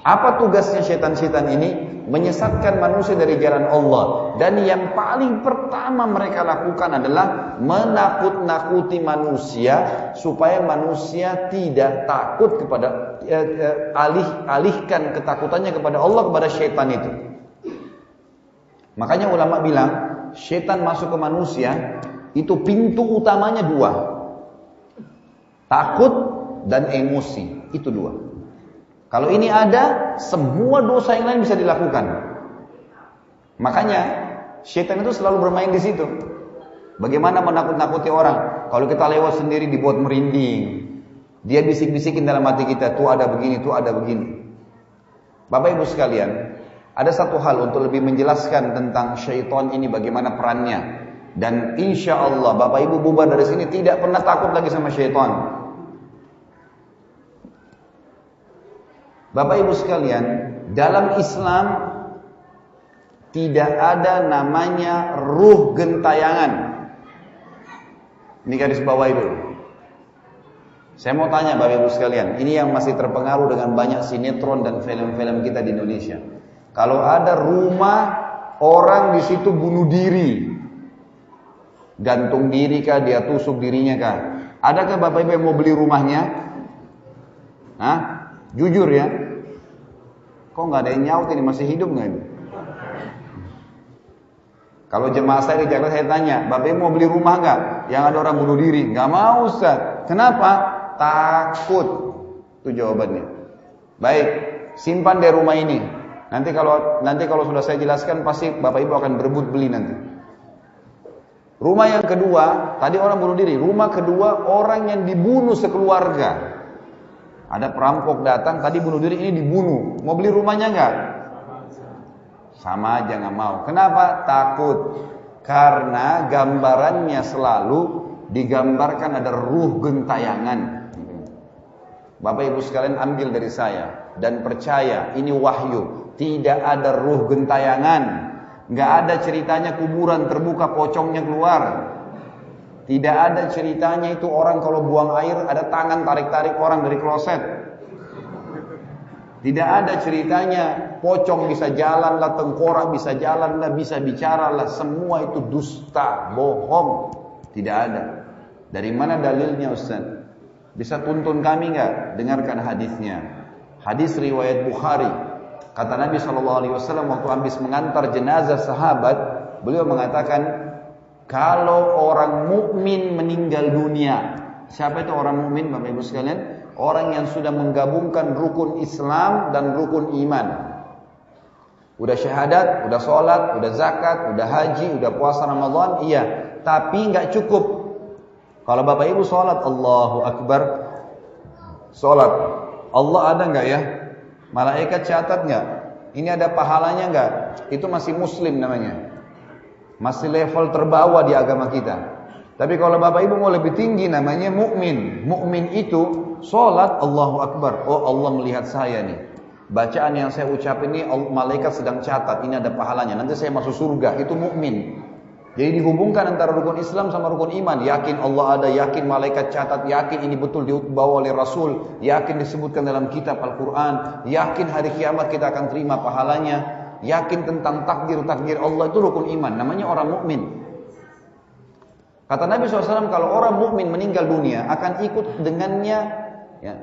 Apa tugasnya syaitan-syaitan ini? Menyesatkan manusia dari jalan Allah. Dan yang paling pertama mereka lakukan adalah menakut-nakuti manusia, supaya manusia tidak takut kepada alihkan ketakutannya kepada Allah, kepada syaitan itu. Makanya ulama bilang, syaitan masuk ke manusia itu pintu utamanya 2. Takut dan emosi, itu 2. Kalau ini ada, semua dosa yang lain bisa dilakukan. Makanya syaitan itu selalu bermain di situ. Bagaimana menakut-nakuti orang? Kalau kita lewat sendiri dibuat merinding. Dia bisik-bisikin dalam hati kita, tuh ada begini, tuh ada begini. Bapak Ibu sekalian, ada satu hal untuk lebih menjelaskan tentang syaitan ini, bagaimana perannya. Dan insya Allah Bapak Ibu bubar dari sini tidak pernah takut lagi sama syaitan. Bapak Ibu sekalian, dalam Islam tidak ada namanya ruh gentayangan. Ini garis bawahi dulu. Saya mau tanya Bapak Ibu sekalian, ini yang masih terpengaruh dengan banyak sinetron dan film-film kita di Indonesia. Kalau ada rumah orang di situ bunuh diri, gantung diri kah, dia tusuk dirinya kah? Adakah Bapak Ibu yang mau beli rumahnya? Hah? Jujur ya. Kok nggak ada yang nyaut ini, masih hidup nggak ini? Kalau jemaah saya di Jakarta saya tanya, Bapak Ibu mau beli rumah nggak? Yang ada orang bunuh diri? Nggak mau Ustaz. Kenapa? Takut. Itu jawabannya. Baik, simpan deh rumah ini. Nanti kalau sudah saya jelaskan pasti Bapak Ibu akan berebut beli nanti. Rumah yang kedua, tadi orang bunuh diri. Rumah kedua, orang yang dibunuh sekeluarga. Ada perampok datang, tadi bunuh diri, ini dibunuh. Mau beli rumahnya enggak? Sama aja nggak mau. Kenapa? Takut. Karena gambarannya selalu digambarkan ada ruh gentayangan. Bapak Ibu sekalian ambil dari saya dan percaya ini wahyu. Tidak ada ruh gentayangan. Nggak ada ceritanya kuburan terbuka pocongnya keluar. Tidak ada ceritanya itu orang kalau buang air ada tangan tarik-tarik orang dari kloset. Tidak ada ceritanya pocong bisa jalan lah, tengkorak bisa jalan lah, bisa bicara lah. Semua itu dusta, bohong. Tidak ada. Dari mana dalilnya Ustaz? Bisa tuntun kami nggak? Dengarkan hadisnya. Hadis riwayat Bukhari. Kata Nabi SAW waktu habis mengantar jenazah sahabat, beliau mengatakan, kalau orang mukmin meninggal dunia, siapa itu orang mukmin Bapak Ibu sekalian? Orang yang sudah menggabungkan rukun Islam dan rukun iman. Udah syahadat, udah sholat, udah zakat, udah haji, udah puasa Ramadan, iya. Tapi nggak cukup. Kalau Bapak Ibu sholat, Allahu Akbar, sholat, Allah ada nggak ya? Malaikat catat nggak? Ini ada pahalanya nggak? Itu masih muslim namanya. Masih level terbawah di agama kita. Tapi kalau Bapak Ibu mau lebih tinggi namanya mukmin. Mukmin itu sholat, Allahu Akbar. Oh, Allah melihat saya nih. Bacaan yang saya ucap ini malaikat sedang catat. Ini ada pahalanya. Nanti saya masuk surga. Itu mukmin. Jadi dihubungkan antara rukun Islam sama rukun iman. Yakin Allah ada, yakin malaikat catat, yakin ini betul dibawa oleh Rasul, yakin disebutkan dalam kitab Al-Quran, yakin hari kiamat kita akan terima pahalanya, yakin tentang takdir-takdir Allah. Itu rukun iman. Namanya orang mukmin. Kata Nabi SAW, kalau orang mukmin meninggal dunia akan ikut dengannya, ya,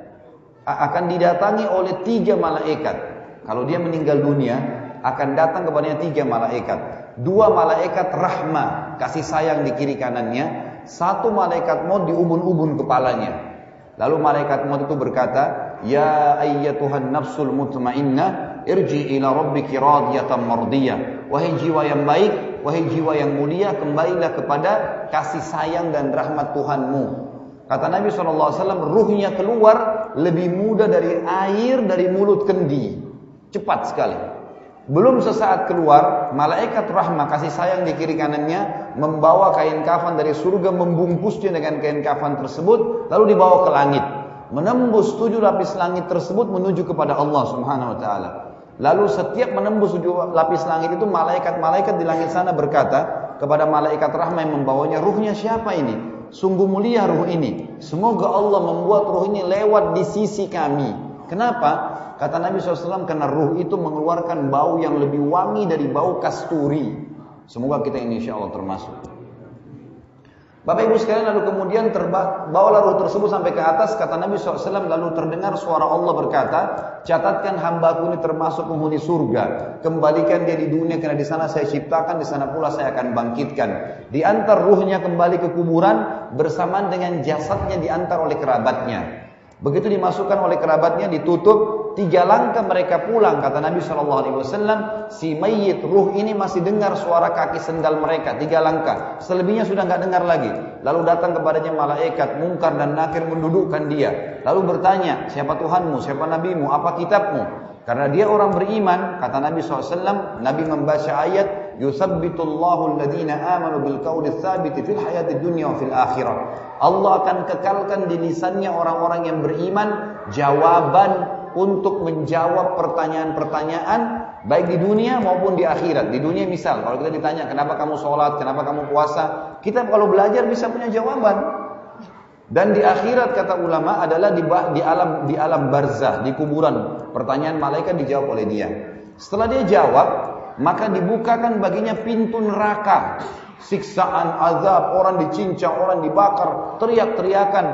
akan didatangi oleh 3 malaikat. Kalau dia meninggal dunia, akan datang kepadanya 3 malaikat. 2 malaikat rahmah, kasih sayang di kiri kanannya. 1 malaikat maut di ubun-ubun kepalanya. Lalu malaikat maut itu berkata, Ya ayyatuhan nafsul mutmainnah, irji ila rabbiki radiyatan mardiyah. Wahai jiwa yang baik, wahai jiwa yang mulia, kembalilah kepada kasih sayang dan rahmat Tuhanmu. Kata Nabi SAW, ruhnya keluar lebih mudah dari air dari mulut kendi. Cepat sekali. Belum sesaat keluar, malaikat rahmah kasih sayang di kiri kanannya membawa kain kafan dari surga, membungkusnya dengan kain kafan tersebut, lalu dibawa ke langit. Menembus 7 lapis langit tersebut menuju kepada Allah Subhanahu wa taala. Lalu setiap menembus 7 lapis langit itu malaikat-malaikat di langit sana berkata kepada malaikat rahmah yang membawanya, ruhnya siapa ini? Sungguh mulia ruh ini. Semoga Allah membuat ruh ini lewat di sisi kami. Kenapa? Kata Nabi SAW, karena ruh itu mengeluarkan bau yang lebih wangi dari bau kasturi. Semoga kita ini insya Allah termasuk. Bapak Ibu sekalian, lalu kemudian bawalah ruh tersebut sampai ke atas. Kata Nabi SAW, lalu terdengar suara Allah berkata, catatkan hambaku ini termasuk penghuni surga. Kembalikan dia di dunia karena di sana saya ciptakan, di sana pula saya akan bangkitkan. Diantar ruhnya kembali ke kuburan bersamaan dengan jasadnya diantar oleh kerabatnya. Begitu dimasukkan oleh kerabatnya, ditutup, 3 langkah mereka pulang. Kata Nabi SAW, si mayit ruh ini masih dengar suara kaki sendal mereka, 3 langkah. Selebihnya sudah nggak dengar lagi. Lalu datang kepadanya malaikat Munkar dan Nakir mendudukkan dia. Lalu bertanya, siapa Tuhanmu, siapa Nabimu, apa kitabmu? Karena dia orang beriman, kata Nabi SAW, Nabi membaca ayat, Yuthabbitullahu alladhina amanu bil qawli tsabiti fil hayati dunya wa fil akhirah. Allah akan kekalkan di lisannya orang-orang yang beriman jawaban untuk menjawab pertanyaan-pertanyaan baik di dunia maupun di akhirat. Di dunia misal, kalau kita ditanya kenapa kamu sholat, kenapa kamu puasa, kita kalau belajar bisa punya jawaban. Dan di akhirat kata ulama adalah di alam barzah, di kuburan. Pertanyaan malaikat dijawab oleh dia. Setelah dia jawab, maka dibukakan baginya pintu neraka. Siksaan, azab, orang dicincang, orang dibakar, teriak-teriakan.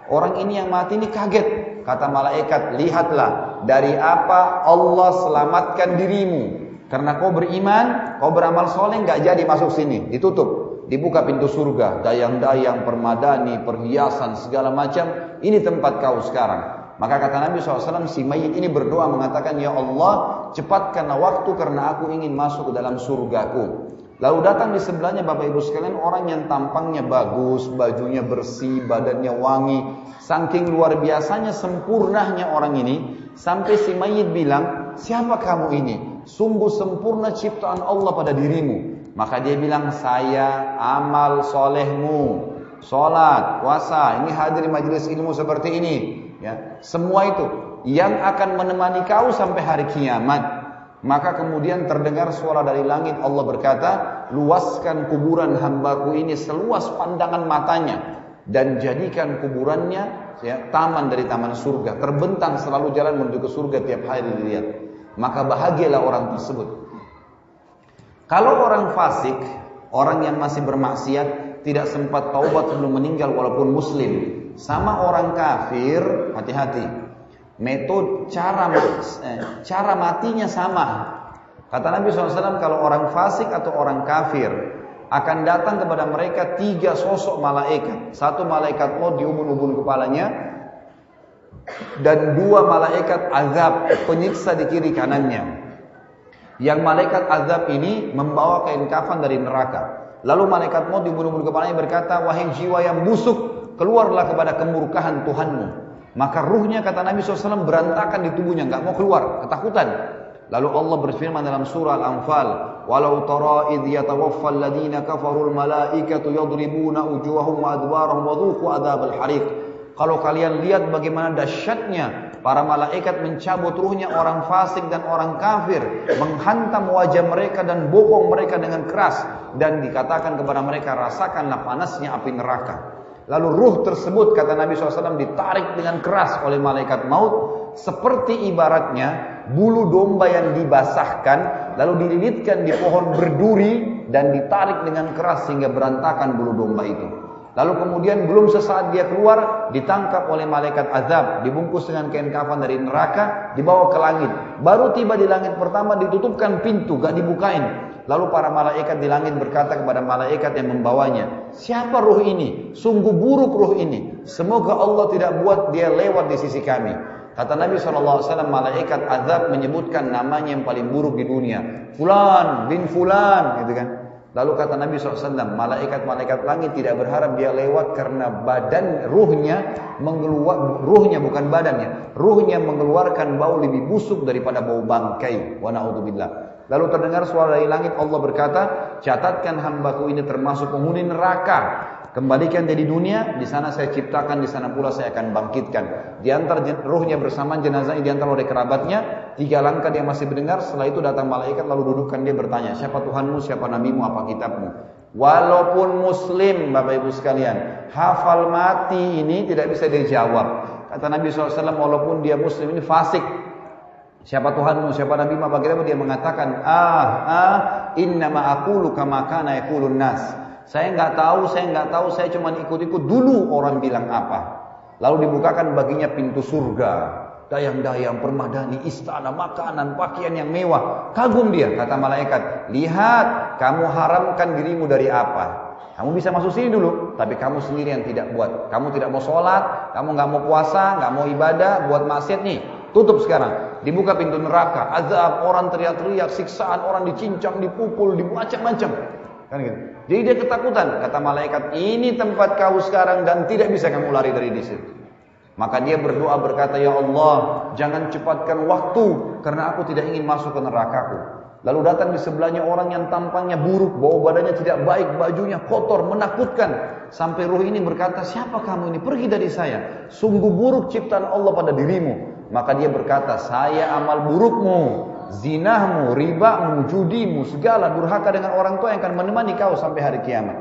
Orang ini yang mati ini kaget. Kata malaikat, lihatlah dari apa Allah selamatkan dirimu. Karena kau beriman, kau beramal soleh, gak jadi masuk sini, ditutup. Dibuka pintu surga, dayang-dayang, permadani, perhiasan, segala macam. Ini tempat kau sekarang. Maka kata Nabi SAW, si mayit ini berdoa mengatakan, Ya Allah, cepatkanlah waktu karena aku ingin masuk ke dalam surgaku. Lalu datang di sebelahnya Bapak Ibu sekalian orang yang tampangnya bagus, bajunya bersih, badannya wangi. Saking luar biasanya sempurnanya orang ini, sampai si mayit bilang, siapa kamu ini? Sungguh sempurna ciptaan Allah pada dirimu. Maka dia bilang, saya amal solehmu, sholat, puasa, ini hadir di majelis ilmu seperti ini. Ya, semua itu yang akan menemani kau sampai hari kiamat. Maka kemudian terdengar suara dari langit, Allah berkata, luaskan kuburan hambaku ini seluas pandangan matanya, dan jadikan kuburannya taman dari taman surga, terbentang selalu jalan menuju ke surga tiap hari dilihat. Maka bahagialah orang tersebut. Kalau orang fasik, orang yang masih bermaksiat, tidak sempat taubat sebelum meninggal walaupun muslim, sama orang kafir, hati-hati. Metode cara matinya sama. Kata Nabi SAW, kalau orang fasik atau orang kafir akan datang kepada mereka 3 sosok malaikat. 1 malaikat maut di ubun-ubun kepalanya, dan 2 malaikat azab penyiksa di kiri kanannya. Yang malaikat azab ini membawa kain kafan dari neraka. Lalu malaikat maut di ubun-ubun kepalanya berkata, wahai jiwa yang busuk, keluarlah kepada kemurkaan Tuhanmu. Maka ruhnya, kata Nabi SAW, berantakan di tubuhnya, nggak mau keluar, ketakutan. Lalu Allah berfirman dalam surah Al-Anfal, walau tara idh yatawaffal ladina kafarul malaikatu yadribuna wujuhahum wa adbarahum wa dhuqu adzabal hariq. Kalau kalian lihat bagaimana dahsyatnya para malaikat mencabut ruhnya orang fasik dan orang kafir, menghantam wajah mereka dan bokong mereka dengan keras, dan dikatakan kepada mereka, rasakanlah panasnya api neraka. Lalu ruh tersebut, kata Nabi SAW, ditarik dengan keras oleh malaikat maut, seperti ibaratnya bulu domba yang dibasahkan, lalu dililitkan di pohon berduri, dan ditarik dengan keras sehingga berantakan bulu domba itu. Lalu kemudian belum sesaat dia keluar, ditangkap oleh malaikat azab, dibungkus dengan kain kafan dari neraka, dibawa ke langit. Baru tiba di langit pertama, ditutupkan pintu, gak dibukain. Lalu para malaikat di langit berkata kepada malaikat yang membawanya, siapa ruh ini? Sungguh buruk ruh ini. Semoga Allah tidak buat dia lewat di sisi kami. Kata Nabi SAW, malaikat azab menyebutkan namanya yang paling buruk di dunia, Fulan bin Fulan, gitu kan. Lalu kata Nabi SAW, malaikat-malaikat langit tidak berharap dia lewat karena badan ruhnya bukan badannya, ruhnya mengeluarkan bau lebih busuk daripada bau bangkai. Wa na'udzubillah. Lalu terdengar suara dari langit, Allah berkata, catatkan hambaku ini termasuk penghuni neraka. Kembalikan dia di dunia, di sana saya ciptakan, di sana pula saya akan bangkitkan. Diantar ruhnya bersama jenazahnya, diantar oleh kerabatnya. 3 langkah dia masih mendengar, setelah itu datang malaikat lalu dudukkan dia bertanya, siapa Tuhanmu, siapa nabimu, apa kitabmu? Walaupun muslim, Bapak Ibu sekalian, hafal mati ini tidak bisa dijawab. Kata Nabi SAW, walaupun dia muslim ini fasik, siapa Tuhanmu, siapa nabimu, apa kitabmu, dia mengatakan, innama aqulu kama kana yaqulun nas. Saya nggak tahu, saya cuma ikut-ikut dulu orang bilang apa. Lalu dibukakan baginya pintu surga, dayang-dayang, permadani, istana, makanan, pakaian yang mewah. Kagum dia, kata malaikat, lihat, kamu haramkan dirimu dari apa? Kamu bisa masuk sini dulu, tapi kamu sendiri yang tidak buat. Kamu tidak mau sholat, kamu nggak mau puasa, nggak mau ibadah, buat maksiat nih. Tutup sekarang. Dibuka pintu neraka, azab, orang teriak-teriak, siksaan, orang dicincang, dipukul, dimacam-macam. Kan gitu. Jadi dia ketakutan. Kata malaikat, ini tempat kau sekarang dan tidak bisa kamu lari dari di situ. Maka dia berdoa berkata, ya Allah, jangan cepatkan waktu karena aku tidak ingin masuk ke nerakaku. Lalu datang di sebelahnya orang yang tampangnya buruk, bau badannya tidak baik, bajunya kotor, menakutkan. Sampai ruh ini berkata, siapa kamu ini? Pergi dari saya. Sungguh buruk ciptaan Allah pada dirimu. Maka dia berkata, saya amal burukmu, zinahmu, ribamu, judimu, segala durhaka dengan orang tua yang akan menemani kau sampai hari kiamat.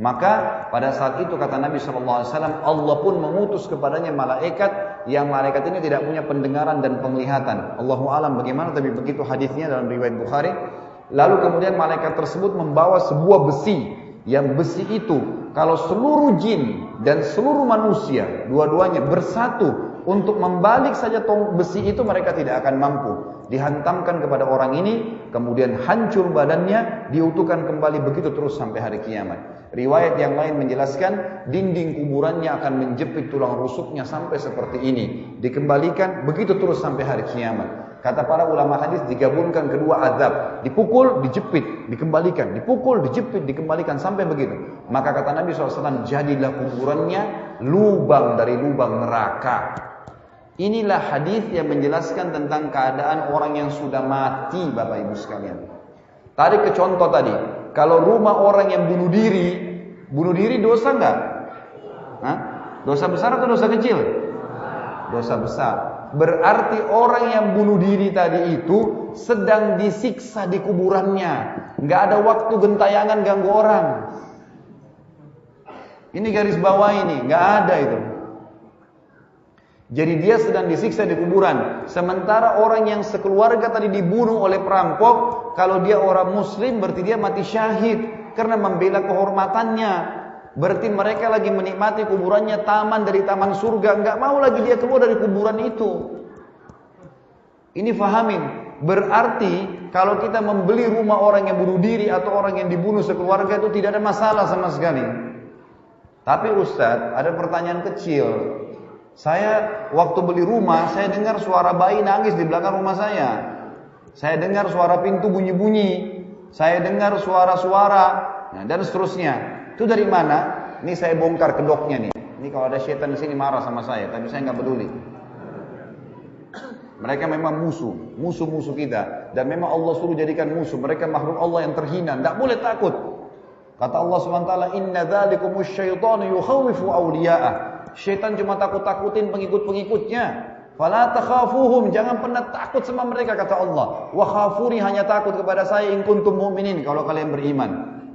Maka pada saat itu kata Nabi SAW, Allah pun mengutus kepadanya malaikat, yang malaikat ini tidak punya pendengaran dan penglihatan. Allahu alam bagaimana, tapi begitu hadisnya dalam riwayat Bukhari. Lalu kemudian malaikat tersebut membawa sebuah besi, yang besi itu kalau seluruh jin dan seluruh manusia dua-duanya bersatu untuk membalik saja besi itu, mereka tidak akan mampu. Dihantamkan kepada orang ini, kemudian hancur badannya, diutuhkan kembali, begitu terus sampai hari kiamat. Riwayat yang lain menjelaskan, dinding kuburannya akan menjepit tulang rusuknya sampai seperti ini. Dikembalikan, begitu terus sampai hari kiamat. Kata para ulama hadis, digabungkan kedua azab. Dipukul, dijepit, dikembalikan. Dipukul, dijepit, dikembalikan, sampai begitu. Maka kata Nabi SAW, jadilah kuburannya lubang dari lubang neraka. Inilah hadis yang menjelaskan tentang keadaan orang yang sudah mati, Bapak Ibu sekalian. Tarik ke contoh tadi, kalau rumah orang yang bunuh diri dosa enggak? Dosa besar atau dosa kecil? Dosa besar. berarti orang yang bunuh diri tadi itu sedang disiksa di kuburannya. Nggak ada waktu gentayangan ganggu orang. Ini garis bawah ini, nggak ada itu. Jadi dia sedang disiksa di kuburan. Sementara orang yang sekeluarga tadi dibunuh oleh perampok, kalau dia orang muslim berarti dia mati syahid karena membela kehormatannya. Berarti mereka lagi menikmati kuburannya taman dari taman surga. Enggak mau lagi dia keluar dari kuburan itu. Ini fahamin. Berarti kalau kita membeli rumah orang yang bunuh diri atau orang yang dibunuh sekeluarga itu tidak ada masalah sama sekali. Tapi Ustadz, ada pertanyaan kecil. Saya waktu beli rumah, saya dengar suara bayi nangis di belakang rumah saya. Saya dengar suara pintu bunyi-bunyi. Saya dengar suara-suara, nah, dan seterusnya. Itu dari mana? Ini saya bongkar kedoknya nih. Ini kalau ada setan di sini marah sama saya, tapi saya nggak peduli. Mereka memang musuh-musuh kita, dan memang Allah suruh jadikan musuh. Mereka makhluk Allah yang terhina, tidak boleh takut. Kata Allah SWT, Inna dzalikumus syaitanu yukhawifu awliya'ah. Syaitan cuma takut-takutin pengikut-pengikutnya. Fala takhafuhum, jangan pernah takut sama mereka, kata Allah. Wa khafuni, hanya takut kepada saya in kuntum mu'minin, kalau kalian beriman.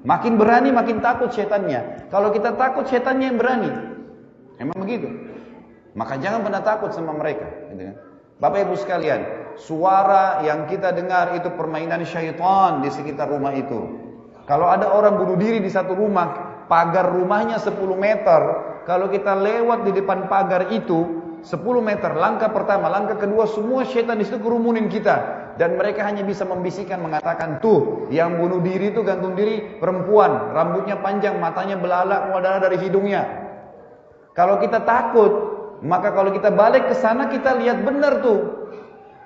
Makin berani makin takut syaitannya. Kalau kita takut syaitannya yang berani. Emang begitu. Maka jangan pernah takut sama mereka, gitu kan? Bapak Ibu sekalian, suara yang kita dengar itu permainan syaitan di sekitar rumah itu. Kalau ada orang bunuh diri di satu rumah, pagar rumahnya 10 meter, kalau kita lewat di depan pagar itu 10 meter, langkah pertama, langkah kedua, semua syaitan di situ kerumunin kita. Dan mereka hanya bisa membisikkan, mengatakan, tuh, yang bunuh diri itu gantung diri perempuan, rambutnya panjang, matanya belalak, keluar darah dari hidungnya. Kalau kita takut, maka kalau kita balik ke sana, kita lihat benar tuh.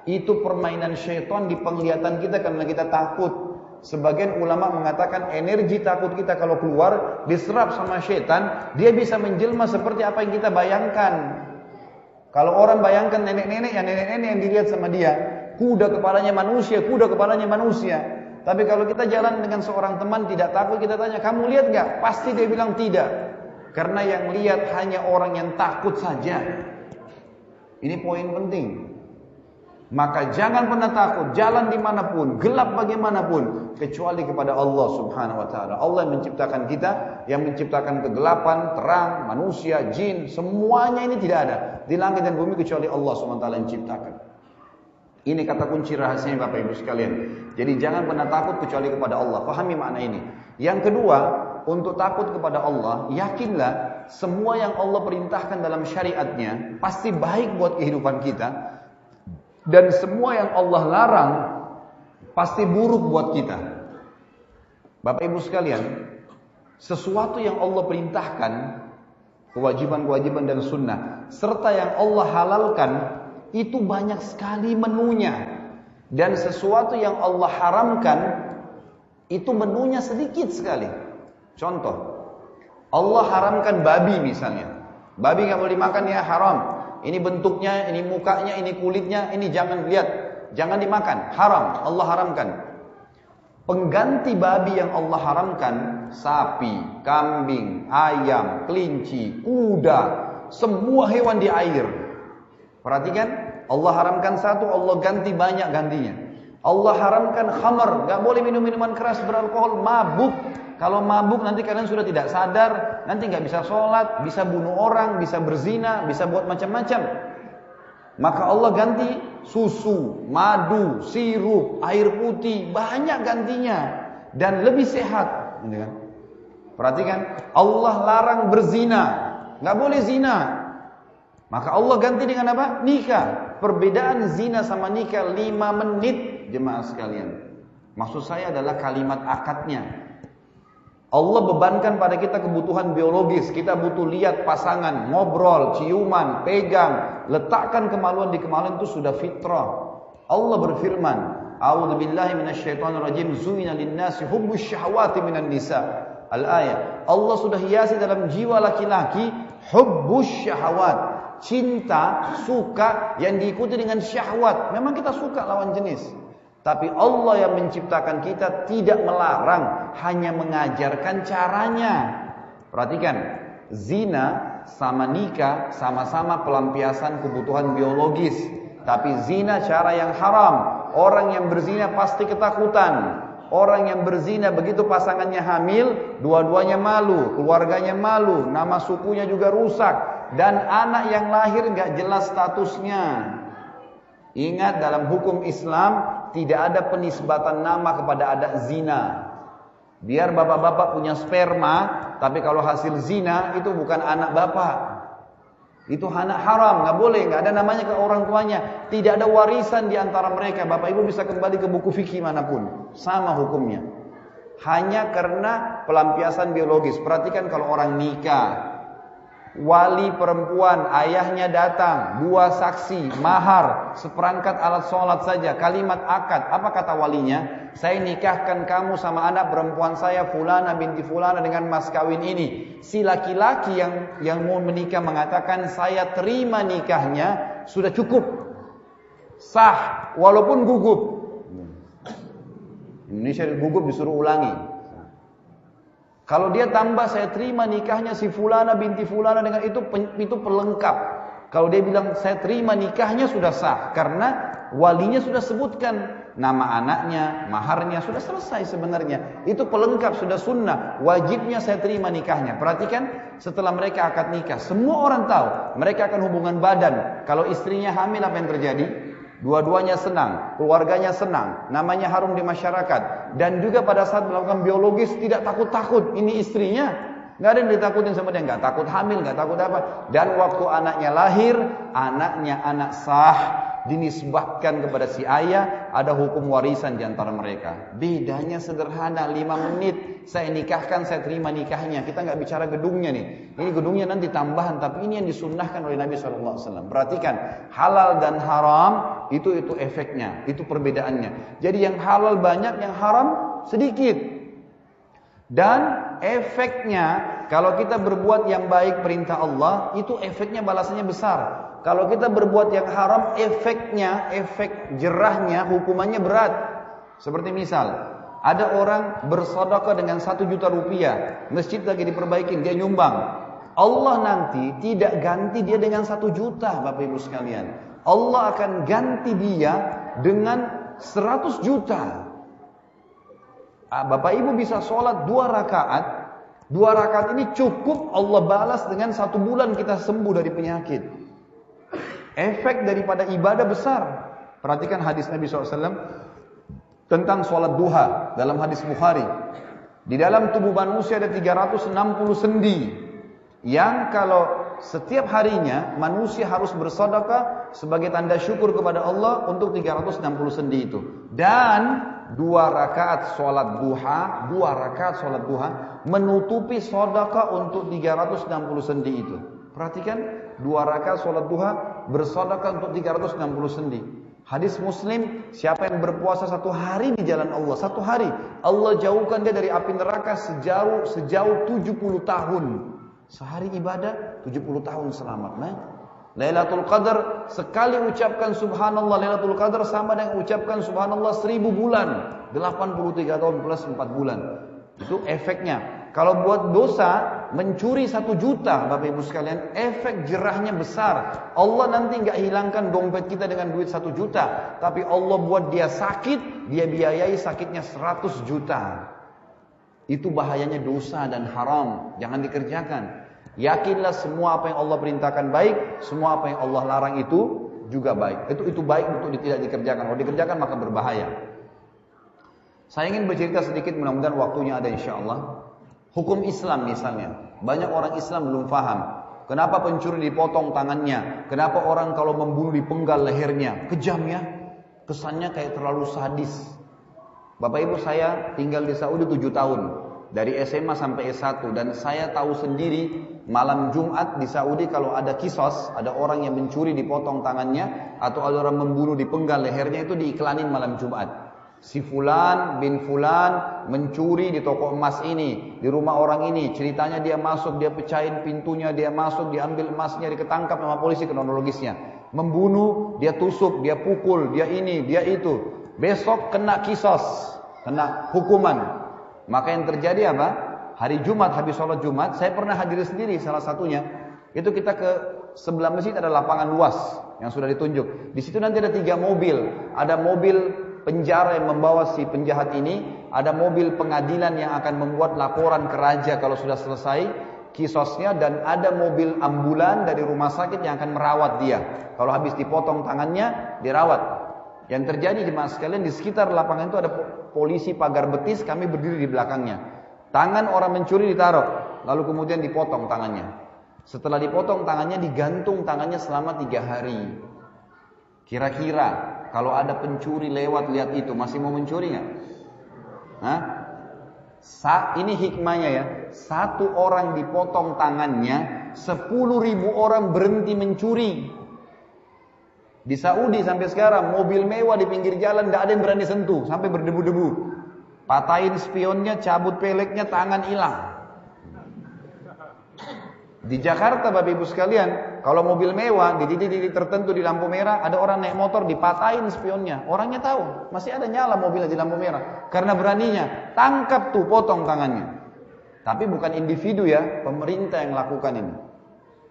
Itu permainan syaitan di penglihatan kita karena kita takut. Sebagian ulama mengatakan energi takut kita kalau keluar, diserap sama syaitan, dia bisa menjelma seperti apa yang kita bayangkan. Kalau orang bayangkan nenek-nenek yang dilihat sama dia, kuda kepalanya manusia. Tapi kalau kita jalan dengan seorang teman tidak takut, kita tanya, kamu lihat gak? Pasti dia bilang tidak. Karena yang lihat hanya orang yang takut saja. Ini poin penting. Maka jangan pernah takut, jalan dimanapun, gelap bagaimanapun, kecuali kepada Allah Subhanahu Wa Taala. Allah yang menciptakan kita, yang menciptakan kegelapan, terang, manusia, jin, semuanya ini tidak ada di langit dan bumi kecuali Allah Subhanahu Wa Taala yang menciptakan. Ini kata kunci rahasianya Bapak Ibu sekalian. Jadi jangan pernah takut kecuali kepada Allah. Pahami makna ini. Yang kedua, untuk takut kepada Allah, yakinlah semua yang Allah perintahkan dalam syariatnya pasti baik buat kehidupan kita. Dan semua yang Allah larang pasti buruk buat kita. Bapak Ibu sekalian, sesuatu yang Allah perintahkan, kewajiban-kewajiban dan sunnah, serta yang Allah halalkan, itu banyak sekali menunya. Dan sesuatu yang Allah haramkan, itu menunya sedikit sekali. Contoh, Allah haramkan babi misalnya. Babi gak boleh dimakan, ya haram. Ini bentuknya, ini mukanya, ini kulitnya, ini jangan lihat, jangan dimakan, haram, Allah haramkan. Pengganti babi yang Allah haramkan, sapi, kambing, ayam, kelinci, kuda, semua hewan di air. Perhatikan, Allah haramkan satu, Allah ganti banyak gantinya. Allah haramkan khamar, gak boleh minum minuman keras beralkohol, mabuk. Kalau mabuk nanti kalian sudah tidak sadar, nanti gak bisa sholat, bisa bunuh orang, bisa berzina, bisa buat macam-macam. Maka Allah ganti susu, madu, sirup, air putih, banyak gantinya. Dan lebih sehat. Perhatikan, Allah larang berzina, gak boleh zina. Maka Allah ganti dengan apa? Nikah. Perbedaan zina sama nikah 5 menit, jemaah sekalian. Maksud saya adalah kalimat akadnya. Allah bebankan pada kita kebutuhan biologis. Kita butuh lihat pasangan, ngobrol, ciuman, pegang, letakkan kemaluan di kemaluan, itu sudah fitrah. Allah berfirman, A'udzubillahi minasyaitonirrajim, zuina linnasi hubbus syahawati minan nisa. Al-ayat. Allah sudah hiasi dalam jiwa laki-laki hubbus syahawat. Cinta, suka yang diikuti dengan syahwat. Memang kita suka lawan jenis. Tapi Allah yang menciptakan kita tidak melarang, hanya mengajarkan caranya. Perhatikan, zina sama nikah, sama-sama pelampiasan kebutuhan biologis. Tapi zina cara yang haram. Orang yang berzina pasti ketakutan. Orang yang berzina begitu pasangannya hamil, dua-duanya malu, keluarganya malu, nama sukunya juga rusak. Dan anak yang lahir gak jelas statusnya. Ingat, dalam hukum Islam tidak ada penisbatan nama kepada anak zina. Biar bapak-bapak punya sperma, tapi kalau hasil zina itu bukan anak bapak. Itu anak haram, nggak boleh, nggak ada namanya ke orang tuanya. Tidak ada warisan di antara mereka. Bapak ibu bisa kembali ke buku fikih manapun, sama hukumnya. Hanya karena pelampiasan biologis. Perhatikan kalau orang nikah, wali perempuan, ayahnya datang, 2 saksi, mahar, seperangkat alat sholat saja, kalimat akad. Apa kata walinya? Saya nikahkan kamu sama anak perempuan saya Fulana binti Fulana dengan mas kawin ini. Si laki-laki yang mau menikah mengatakan saya terima nikahnya, sudah cukup, sah, walaupun gugup. Indonesia gugup disuruh ulangi. Kalau dia tambah saya terima nikahnya si Fulana binti Fulana dengan itu pelengkap. Kalau dia bilang saya terima nikahnya sudah sah, karena walinya sudah sebutkan nama anaknya, maharnya, sudah selesai sebenarnya. Itu pelengkap, sudah sunnah. Wajibnya saya terima nikahnya. Perhatikan, setelah mereka akad nikah, semua orang tahu mereka akan hubungan badan. Kalau istrinya hamil, apa yang terjadi? Dua-duanya senang, keluarganya senang, namanya harum di masyarakat. Dan juga pada saat melakukan biologis tidak takut-takut, ini istrinya. Nggak ada yang ditakutin sama dia, nggak takut hamil, nggak takut apa. Dan waktu anaknya lahir, anaknya anak sah, dinisbahkan kepada si ayah, ada hukum warisan di antara mereka. Bedanya sederhana, 5 menit saya nikahkan, saya terima nikahnya. Kita nggak bicara gedungnya nih. Ini gedungnya nanti tambahan, tapi ini yang disunnahkan oleh Nabi SAW. Perhatikan, halal dan haram itu efeknya, itu perbedaannya. Jadi yang halal banyak, yang haram sedikit. Dan efeknya, kalau kita berbuat yang baik perintah Allah, itu efeknya balasannya besar. Kalau kita berbuat yang haram, efeknya, efek jerahnya, hukumannya berat. Seperti misal, ada orang bersedekah dengan 1 juta rupiah, masjid lagi diperbaikin, dia nyumbang. Allah nanti tidak ganti dia dengan 1 juta, Bapak Ibu sekalian. Allah akan ganti dia dengan 100 juta. Bapak Ibu bisa sholat 2 rakaat. 2 rakaat ini cukup Allah balas dengan 1 bulan kita sembuh dari penyakit. Efek daripada ibadah besar. Perhatikan hadis Nabi SAW tentang sholat duha dalam hadis Bukhari. Di dalam tubuh manusia ada 360 sendi, yang kalau setiap harinya manusia harus bersedekah sebagai tanda syukur kepada Allah untuk 360 sendi itu. Dan 2 rakaat sholat duha, 2 rakaat sholat duha menutupi sedekah untuk 360 sendi itu. Perhatikan, 2 rakaat sholat duha bersedekah untuk 360 sendi. Hadis Muslim, siapa yang berpuasa 1 hari di jalan Allah, 1 hari, Allah jauhkan dia dari api neraka sejauh 70 tahun. Sehari ibadah, 70 tahun selamat. Nah, Lailatul Qadar, sekali ucapkan subhanallah Lailatul Qadar sama dengan ucapkan subhanallah 1000 bulan, 83 tahun plus 4 bulan. Itu efeknya. Kalau buat dosa, mencuri 1 juta, Bapak Ibu sekalian, efek jerahnya besar. Allah nanti nggak hilangkan dompet kita dengan duit 1 juta, tapi Allah buat dia sakit, dia biayai sakitnya 100 juta. Itu bahayanya dosa dan haram, jangan dikerjakan. Yakinlah semua apa yang Allah perintahkan baik, semua apa yang Allah larang itu juga baik. Itu baik untuk tidak dikerjakan. Kalau dikerjakan maka berbahaya. Saya ingin bercerita sedikit, mudah-mudahan waktunya ada insyaallah. Hukum Islam misalnya, banyak orang Islam belum paham. Kenapa pencuri dipotong tangannya? Kenapa orang kalau membunuh dipenggal lehernya? Kejam ya, kesannya kayak terlalu sadis. Bapak Ibu, saya tinggal di Saudi 7 tahun. Dari SMA sampai S1. Dan saya tahu sendiri, malam Jumat di Saudi kalau ada kisos, ada orang yang mencuri dipotong tangannya, atau ada orang membunuh dipenggal lehernya, itu diiklanin malam Jumat. Si Fulan bin Fulan mencuri di toko emas ini, di rumah orang ini. Ceritanya dia masuk, dia pecahin pintunya, dia masuk, diambil emasnya, diketangkap sama polisi kronologisnya. Membunuh, dia tusuk, dia pukul, dia ini, dia itu. Besok kena kisos, kena hukuman. Maka yang terjadi apa? Hari Jumat, habis sholat Jumat, saya pernah hadir sendiri salah satunya. Itu kita ke sebelah masjid ada lapangan luas yang sudah ditunjuk. Di situ nanti ada 3 mobil. Ada mobil penjara yang membawa si penjahat ini, ada mobil pengadilan yang akan membuat laporan ke raja kalau sudah selesai kisosnya, dan ada mobil ambulan dari rumah sakit yang akan merawat dia. Kalau habis dipotong tangannya, dirawat. Yang terjadi jemaah sekalian, di sekitar lapangan itu ada polisi pagar betis, kami berdiri di belakangnya. Tangan orang mencuri ditaruh, lalu kemudian dipotong tangannya. Setelah dipotong tangannya, digantung tangannya selama 3 hari. Kira-kira kalau ada pencuri lewat lihat itu, masih mau mencuri nggak? Hah? Ini hikmahnya ya. 1 orang dipotong tangannya, 10.000 orang berhenti mencuri. Di Saudi sampai sekarang mobil mewah di pinggir jalan nggak ada yang berani sentuh, sampai berdebu-debu. Patahin spionnya, cabut peleknya, tangan hilang. Di Jakarta Bapak Ibu sekalian, kalau mobil mewah di titik-titik tertentu di lampu merah, ada orang naik motor dipatahin spionnya. Orangnya tahu, masih ada nyala mobilnya di lampu merah. Karena beraninya, tangkap tuh, potong tangannya. Tapi bukan individu ya, pemerintah yang lakukan ini.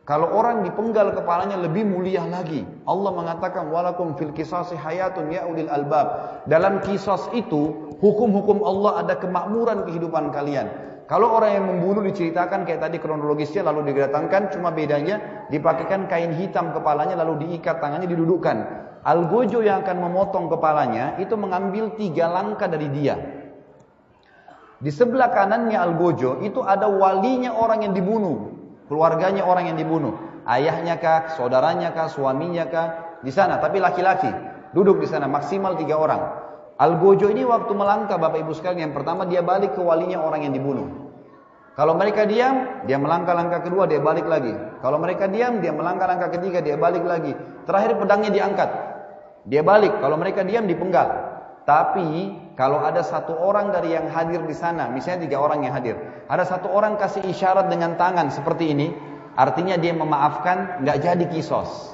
Kalau orang dipenggal kepalanya lebih mulia lagi. Allah mengatakan walakum fil qisasi hayatun ya ulil albab. Dalam kisos itu, hukum-hukum Allah ada kemakmuran kehidupan kalian. Kalau orang yang membunuh diceritakan kayak tadi kronologisnya, lalu didatangkan, cuma bedanya dipakaikan kain hitam kepalanya, lalu diikat tangannya, didudukkan. Algojo yang akan memotong kepalanya itu mengambil 3 langkah dari dia. Di sebelah kanannya algojo itu ada walinya orang yang dibunuh, keluarganya orang yang dibunuh, ayahnya kah, saudaranya kah, suaminya kah, di sana. Tapi laki-laki duduk di sana, maksimal 3 orang. Algojo ini waktu melangkah Bapak Ibu sekalian, yang pertama dia balik ke walinya orang yang dibunuh. Kalau mereka diam, dia melangkah langkah kedua, dia balik lagi. Kalau mereka diam, dia melangkah langkah ketiga, dia balik lagi. Terakhir pedangnya diangkat, dia balik. Kalau mereka diam, dipenggal. Tapi kalau ada 1 orang dari yang hadir di sana, misalnya 3 orang yang hadir, ada 1 orang kasih isyarat dengan tangan seperti ini, artinya dia memaafkan, nggak jadi kisos,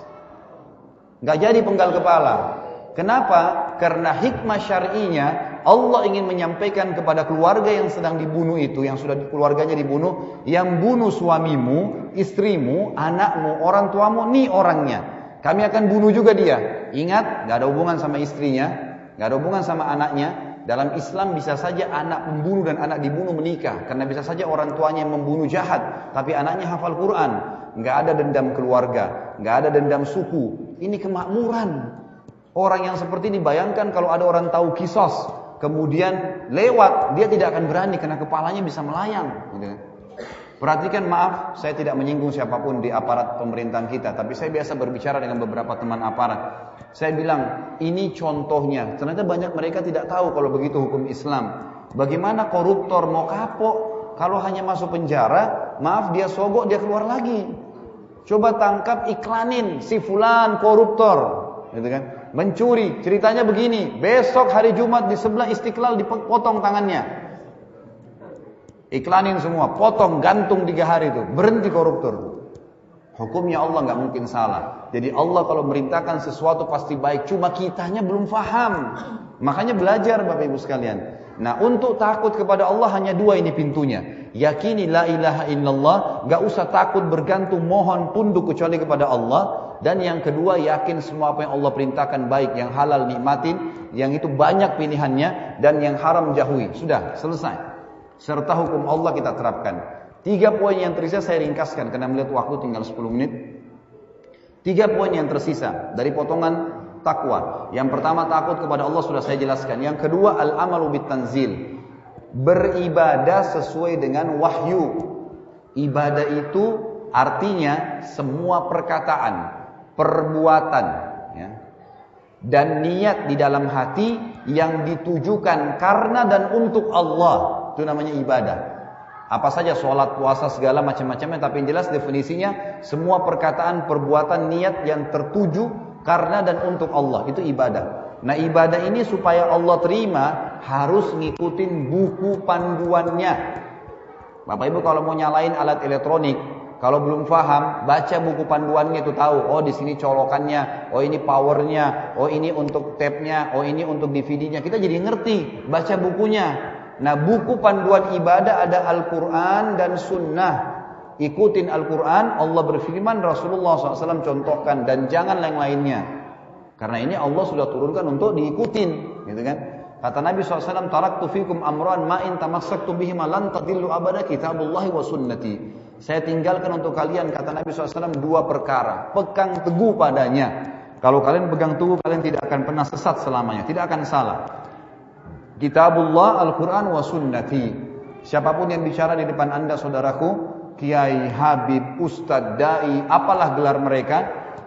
nggak jadi penggal kepala. Kenapa? Karena hikmah syar'inya Allah ingin menyampaikan kepada keluarga yang sedang dibunuh itu, yang sudah keluarganya dibunuh, yang bunuh suamimu, istrimu, anakmu, orang tuamu, nih orangnya. Kami akan bunuh juga dia. Ingat, gak ada hubungan sama istrinya, gak ada hubungan sama anaknya. Dalam Islam bisa saja anak pembunuh dan anak dibunuh menikah, karena bisa saja orang tuanya yang membunuh jahat, tapi anaknya hafal Quran. Gak ada dendam keluarga, gak ada dendam suku. Ini kemakmuran. Orang yang seperti ini, bayangkan kalau ada orang tahu kisos, kemudian lewat, dia tidak akan berani karena kepalanya bisa melayang. Gitu. Perhatikan, maaf, saya tidak menyinggung siapapun di aparat pemerintahan kita, tapi saya biasa berbicara dengan beberapa teman aparat. Saya bilang, ini contohnya. Ternyata banyak mereka tidak tahu kalau begitu hukum Islam. Bagaimana koruptor mau kapok, kalau hanya masuk penjara, maaf dia sogok, dia keluar lagi. Coba tangkap, iklanin, si fulan koruptor, gitu kan? Mencuri, ceritanya begini, besok hari Jumat di sebelah Istiqlal dipotong tangannya. Iklanin semua, potong, gantung 3 hari itu, berhenti koruptor. Hukumnya Allah nggak mungkin salah. Jadi Allah kalau merintahkan sesuatu pasti baik, cuma kitanya belum faham. Makanya belajar Bapak Ibu sekalian. Nah, untuk takut kepada Allah hanya 2 ini pintunya. Yakini la ilaha illallah, nggak usah takut bergantung mohon tunduk kecuali kepada Allah. Dan yang kedua, yakin semua apa yang Allah perintahkan baik, yang halal nikmatin, yang itu banyak pilihannya, dan yang haram jauhi. Sudah, selesai. Serta hukum Allah kita terapkan. 3 poin yang tersisa saya ringkaskan karena melihat waktu tinggal 10 menit. 3 poin yang tersisa dari potongan takwa. Yang pertama, takut kepada Allah sudah saya jelaskan. Yang kedua, al-amalu bitanzil. Beribadah sesuai dengan wahyu. Ibadah itu artinya semua perkataan, perbuatan, ya, dan niat di dalam hati yang ditujukan karena dan untuk Allah, itu namanya ibadah. Apa saja, sholat, puasa, segala macam-macamnya, tapi yang jelas definisinya semua perkataan, perbuatan, niat yang tertuju karena dan untuk Allah, itu ibadah. Nah, ibadah ini supaya Allah terima harus ngikutin buku panduannya. Bapak Ibu kalau mau nyalain alat elektronik, kalau belum paham, baca buku panduannya itu tahu. Oh, di sini colokannya, oh ini powernya, oh ini untuk tab-nya, oh ini untuk DVD-nya. Kita jadi ngerti, baca bukunya. Nah, buku panduan ibadah ada Al-Quran dan Sunnah. ikutin Al-Quran, Allah berfirman, Rasulullah SAW contohkan, dan jangan yang lainnya. Karena ini Allah sudah turunkan untuk diikutin, gitu kan? Kata Nabi SAW, taraktu fikum amran ma'in tamassaktu bihima lan tadillu abada kitabullahi wa sunnati. Saya tinggalkan untuk kalian, kata Nabi SAW, 2 perkara. Pegang teguh padanya. Kalau kalian pegang teguh, kalian tidak akan pernah sesat selamanya, tidak akan salah. Kitabullah, Al-Quran wa sunnati. Siapapun yang bicara di depan anda, saudaraku, kiai, habib, ustadz, dai, apalah gelar mereka,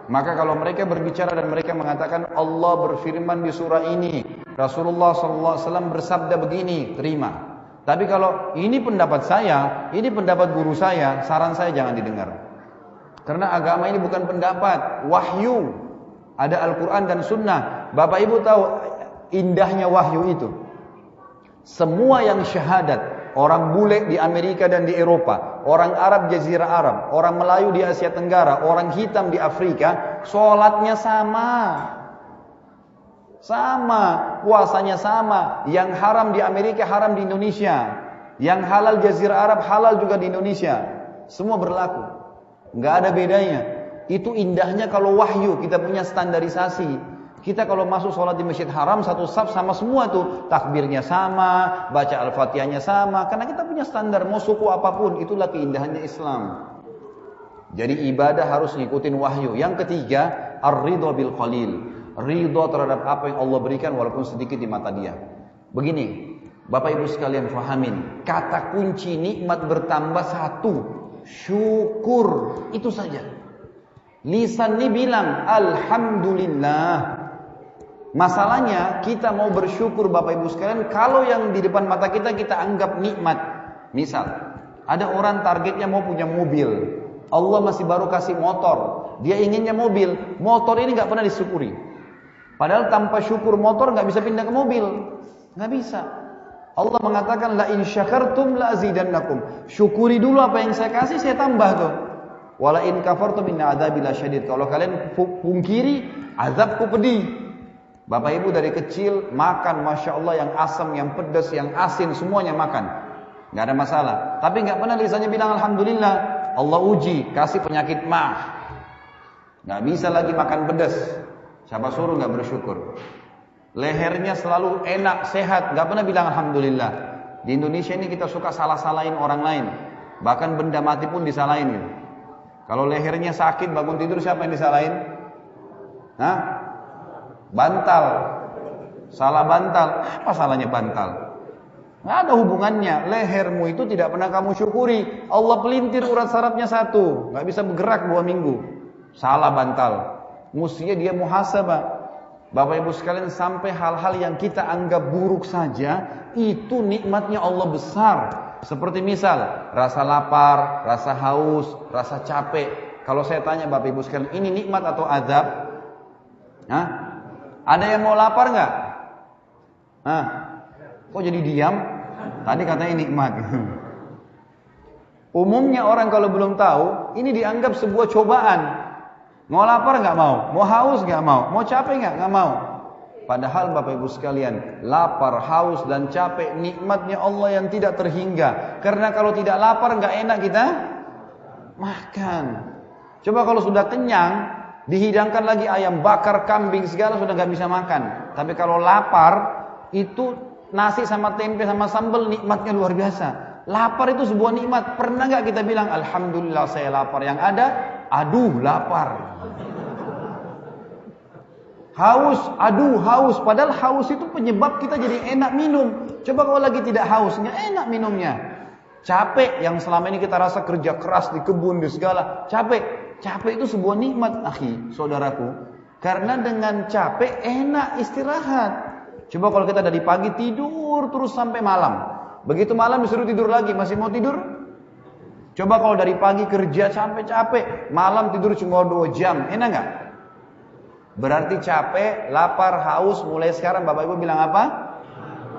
maka kalau mereka berbicara dan mereka mengatakan Allah berfirman di surah ini, Rasulullah SAW bersabda begini, terima. Tapi kalau ini pendapat saya, ini pendapat guru saya, saran saya jangan didengar. Karena agama ini bukan pendapat, wahyu. Ada Al-Quran dan Sunnah. Bapak Ibu tahu indahnya wahyu itu. Semua yang syahadat, orang bule di Amerika dan di Eropa, orang Arab Jazirah Arab, orang Melayu di Asia Tenggara, orang hitam di Afrika, sholatnya sama. Sama, puasanya sama. Yang haram di Amerika, haram di Indonesia. Yang halal Jazirah Arab, halal juga di Indonesia. Semua berlaku. Nggak ada bedanya. Itu indahnya kalau wahyu, kita punya standarisasi. Kita kalau masuk sholat di Masjid Haram, satu saf sama semua tuh. Takbirnya sama, baca Al-Fatihahnya sama. Karena kita punya standar, mau suku apapun. Itulah keindahannya Islam. Jadi ibadah harus ngikutin wahyu. Yang ketiga, ar-ridha bil qalil. Ridha terhadap apa yang Allah berikan walaupun sedikit di mata dia. Begini, Bapak Ibu sekalian fahamin. Kata kunci nikmat bertambah 1. Syukur. Itu saja. Lisan ini bilang, Alhamdulillah. Masalahnya kita mau bersyukur Bapak Ibu sekalian kalau yang di depan mata kita anggap nikmat. Misal, ada orang targetnya mau punya mobil. Allah masih baru kasih motor. Dia inginnya mobil. Motor ini gak pernah disyukuri. Padahal tanpa syukur motor gak bisa pindah ke mobil. Gak bisa. Allah mengatakan, la in syakartum la azidannakum. Syukuri dulu apa yang saya kasih, saya tambah tuh. Wala in kafartum inna adzabi lasyadid. Kalau kalian pungkiri, azabku pedih. Bapak Ibu dari kecil makan, Masya Allah, yang asam, yang pedas, yang asin, semuanya makan. Gak ada masalah. Tapi gak pernah lisannya bilang Alhamdulillah. Allah uji, kasih penyakit mah. Gak bisa lagi makan pedas. Siapa suruh gak bersyukur? Lehernya selalu enak, sehat, gak pernah bilang Alhamdulillah. Di Indonesia ini kita suka salah-salahin orang lain. Bahkan benda mati pun disalahin gitu. Kalau lehernya sakit, bangun tidur siapa yang disalahin? Hah? Bantal. Salah bantal. Apa salahnya bantal? Nggak ada hubungannya. Lehermu itu tidak pernah kamu syukuri. Allah pelintir urat sarafnya 1. Nggak bisa bergerak 2 minggu. Salah bantal. Mestinya dia muhasabah. Bapak Ibu sekalian, sampai hal-hal yang kita anggap buruk saja, itu nikmatnya Allah besar. Seperti misal, rasa lapar, rasa haus, rasa capek. Kalau saya tanya Bapak Ibu sekalian, ini nikmat atau azab? Hah? Ada yang mau lapar nggak? Hah? Kok jadi diam? Tadi katanya nikmat. Umumnya orang kalau belum tahu, ini dianggap sebuah cobaan. Mau lapar nggak mau? Mau haus nggak mau? Mau capek nggak mau? Padahal Bapak Ibu sekalian, lapar, haus dan capek nikmatnya Allah yang tidak terhingga. Karena kalau tidak lapar nggak enak kita makan. Coba kalau sudah kenyang, dihidangkan lagi ayam bakar, kambing segala sudah nggak bisa makan. Tapi kalau lapar, itu nasi sama tempe sama sambal nikmatnya luar biasa. Lapar itu sebuah nikmat. Pernah nggak kita bilang Alhamdulillah saya lapar? Yang ada, aduh lapar. Haus, aduh haus. Padahal haus itu penyebab kita jadi enak minum. Coba kalau lagi tidak haus, nggak enak minumnya. Capek yang selama ini kita rasa kerja keras di kebun di segala, capek. Capek itu sebuah nikmat, akhi, saudaraku. Karena dengan capek enak istirahat. Coba kalau kita dari pagi tidur terus sampai malam. Begitu malam disuruh tidur lagi, masih mau tidur? Coba kalau dari pagi kerja capek-capek, malam tidur cuma 2 jam, enak nggak? Berarti capek, lapar, haus. Mulai sekarang Bapak Ibu bilang apa?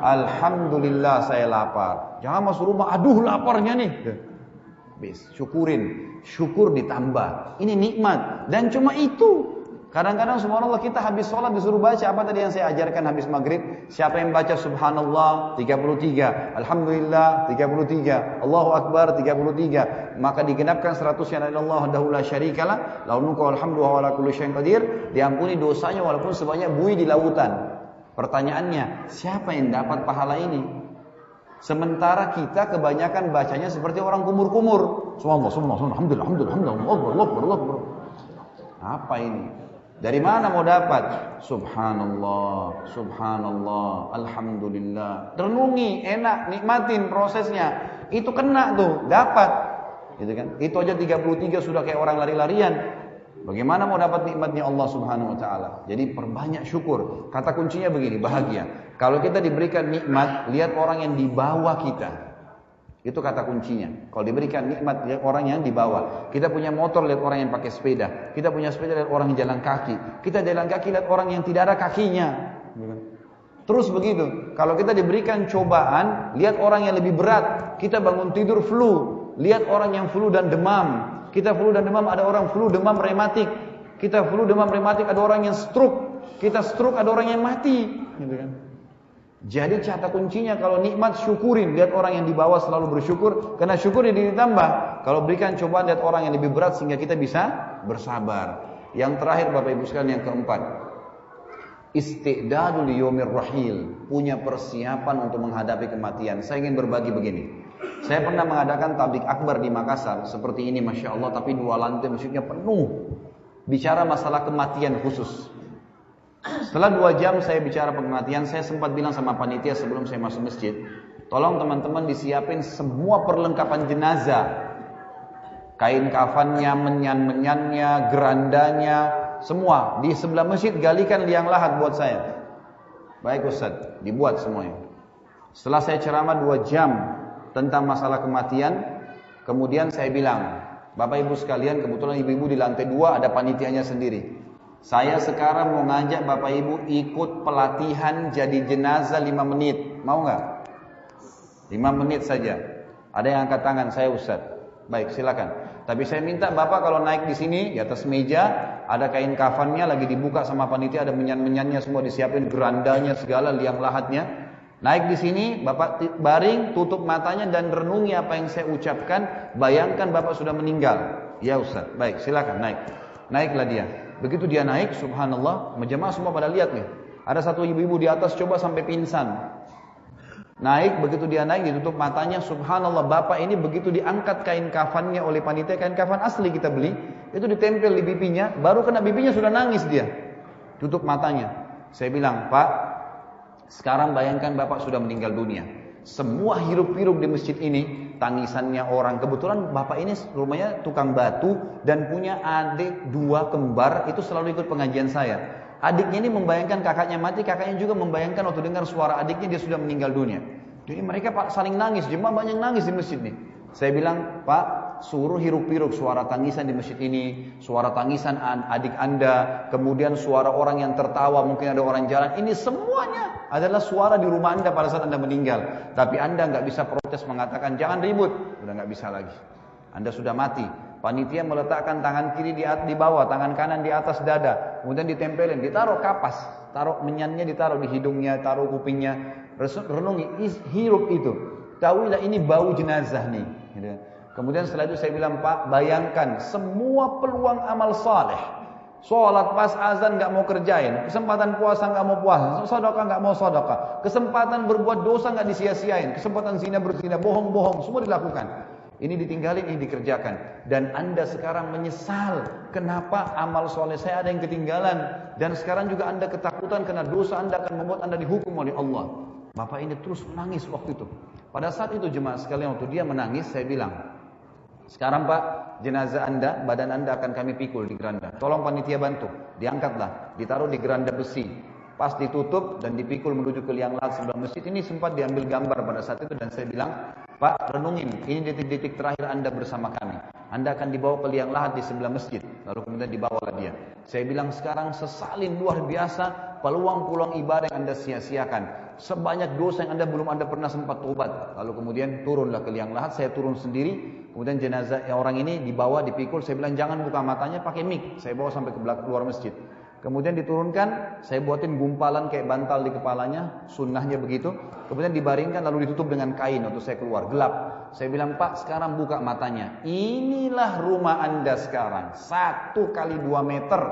Alhamdulillah saya lapar. Jangan masuk rumah, aduh laparnya nih. Syukurin, syukur ditambah. Ini nikmat. Dan cuma itu. Kadang-kadang subhanallah kita habis sholat disuruh baca apa tadi yang saya ajarkan habis maghrib. Siapa yang baca subhanallah 33, alhamdulillah 33, Allahu akbar 33, maka digenapkan 100 ya la ilaha illallah wahdahu la syarikalah, lahu mulku wal hamdu wa ala kulli syai'in qadir, diampuni dosanya walaupun sebanyak buih di lautan. Pertanyaannya, siapa yang dapat pahala ini? Sementara kita kebanyakan bacanya seperti orang kumur-kumur. Subhanallah, subhanallah, alhamdulillah, alhamdulillah, alhamdulillah, Allah akbar, Allah akbar. Apa ini? Dari mana mau dapat? Subhanallah, subhanallah, alhamdulillah. Renungi, enak, nikmatin prosesnya. Itu kena tuh, dapat. Gitu kan? Itu aja 33 sudah kayak orang lari-larian. Bagaimana mau dapat nikmatnya Allah Subhanahu wa taala? Jadi perbanyak syukur. Kata kuncinya begini, bahagia. Kalau kita diberikan nikmat, lihat orang yang di bawah kita. Itu kata kuncinya. Kalau diberikan nikmat, lihat orang yang di bawah. Kita punya motor, lihat orang yang pakai sepeda. Kita punya sepeda, lihat orang yang jalan kaki. Kita jalan kaki, lihat orang yang tidak ada kakinya. Terus begitu. Kalau kita diberikan cobaan, lihat orang yang lebih berat. Kita bangun tidur flu, lihat orang yang flu dan demam. Kita flu dan demam, ada orang flu demam rematik. Kita flu demam rematik, ada orang yang stroke. Kita stroke, ada orang yang mati. Gitu kan? Jadi kata kuncinya kalau nikmat syukurin, lihat orang yang di bawah selalu bersyukur, karena syukur jadi ditambah. Kalau berikan cobaan lihat orang yang lebih berat sehingga kita bisa bersabar. Yang terakhir Bapak Ibu sekalian yang keempat, istidadul yaumir rahil, punya persiapan untuk menghadapi kematian. Saya ingin berbagi begini. Saya pernah mengadakan tablik akbar di Makassar seperti ini Masya Allah, tapi 2 lantai masjidnya penuh. Bicara masalah kematian khusus. Setelah 2 jam saya bicara kematian, saya sempat bilang sama panitia sebelum saya masuk masjid, tolong teman-teman disiapin semua perlengkapan jenazah. Kain kafannya, menyan-menyannya, gerandanya, semua. Di sebelah masjid galikan liang lahat buat saya. Baik Ustaz, dibuat semuanya. Setelah saya ceramah 2 jam tentang masalah kematian, kemudian saya bilang, Bapak Ibu sekalian, kebetulan ibu-ibu di lantai 2 ada panitianya sendiri. Saya sekarang mau ngajak Bapak Ibu ikut pelatihan jadi jenazah 5 menit. Mau nggak? 5 menit saja. Ada yang angkat tangan, saya Ustaz. Baik, silakan. Tapi saya minta Bapak kalau naik di sini, di atas meja, ada kain kafannya lagi dibuka sama panitia, ada menyan-menyannya semua disiapin, gerandanya segala, liang lahatnya. Naik di sini, Bapak baring, tutup matanya dan renungi apa yang saya ucapkan. Bayangkan Bapak sudah meninggal. Ya Ustaz. Baik, silakan naik. Naiklah dia. Begitu dia naik, subhanallah, jemaah semua pada lihat nih. Ada satu ibu-ibu di atas coba sampai pingsan. Naik, begitu dia naik ditutup matanya, subhanallah, bapak ini begitu diangkat kain kafannya oleh panitia, kain kafan asli kita beli, itu ditempel di pipinya, baru kena pipinya sudah nangis dia. Tutup matanya. Saya bilang, Pak, sekarang bayangkan bapak sudah meninggal dunia. Semua hiruk-pikuk di masjid ini, tangisannya orang. Kebetulan bapak ini rumahnya tukang batu dan punya adik 2 kembar, itu selalu ikut pengajian saya. Adiknya ini membayangkan kakaknya mati, kakaknya juga membayangkan waktu dengar suara adiknya dia sudah meninggal dunia. Jadi mereka saling nangis, jemaah banyak nangis di masjid ini. Saya bilang, Pak, suruh hiruk-pikuk suara tangisan di masjid ini, suara tangisan adik Anda, kemudian suara orang yang tertawa, mungkin ada orang jalan, ini semuanya adalah suara di rumah Anda pada saat Anda meninggal. Tapi Anda nggak bisa protes mengatakan jangan ribut, udah nggak bisa lagi. Anda sudah mati. Panitia meletakkan tangan kiri di bawah, tangan kanan di atas dada, kemudian ditempelin, ditaruh kapas, taruh menyannya, ditaruh di hidungnya, taruh kupingnya, renungi, hirup itu. Tahuilah ini bau jenazah nih. Kemudian setelah itu saya bilang, Pak, bayangkan semua peluang amal saleh. Sholat pas azan nggak mau kerjain, kesempatan puasa nggak mau puasa, sedekah nggak mau sedekah, kesempatan berbuat dosa nggak disia-siain, kesempatan zina berzina, bohong-bohong, semua dilakukan. Ini ditinggalin, ini dikerjakan. Dan Anda sekarang menyesal, kenapa amal soleh saya ada yang ketinggalan. Dan sekarang juga Anda ketakutan karena dosa Anda akan membuat Anda dihukum oleh Allah. Bapak ini terus menangis waktu itu. Pada saat itu jemaah sekalian, waktu dia menangis, saya bilang, sekarang Pak, jenazah Anda, badan Anda akan kami pikul di geranda. Tolong panitia bantu, diangkatlah, ditaruh di geranda besi. Pas ditutup dan dipikul menuju ke liang lahat sebelah masjid. Ini sempat diambil gambar pada saat itu dan saya bilang, Pak, renungin, ini detik-detik terakhir Anda bersama kami. Anda akan dibawa ke liang lahat di sebelah masjid. Lalu kemudian dibawalah dia. Saya bilang sekarang sesalin luar biasa peluang-peluang ibadah yang Anda sia-siakan. Sebanyak dosa yang Anda pernah sempat tobat. Lalu kemudian turunlah ke liang lahat, saya turun sendiri. Kemudian jenazah orang ini dibawa, dipikul. Saya bilang jangan buka matanya, pakai mik. Saya bawa sampai ke belakang luar masjid. Kemudian diturunkan, saya buatin gumpalan kayak bantal di kepalanya, sunnahnya begitu. Kemudian dibaringkan lalu ditutup dengan kain untuk saya keluar, gelap. Saya bilang, Pak sekarang buka matanya. Inilah rumah Anda sekarang, 1 kali 2 meter.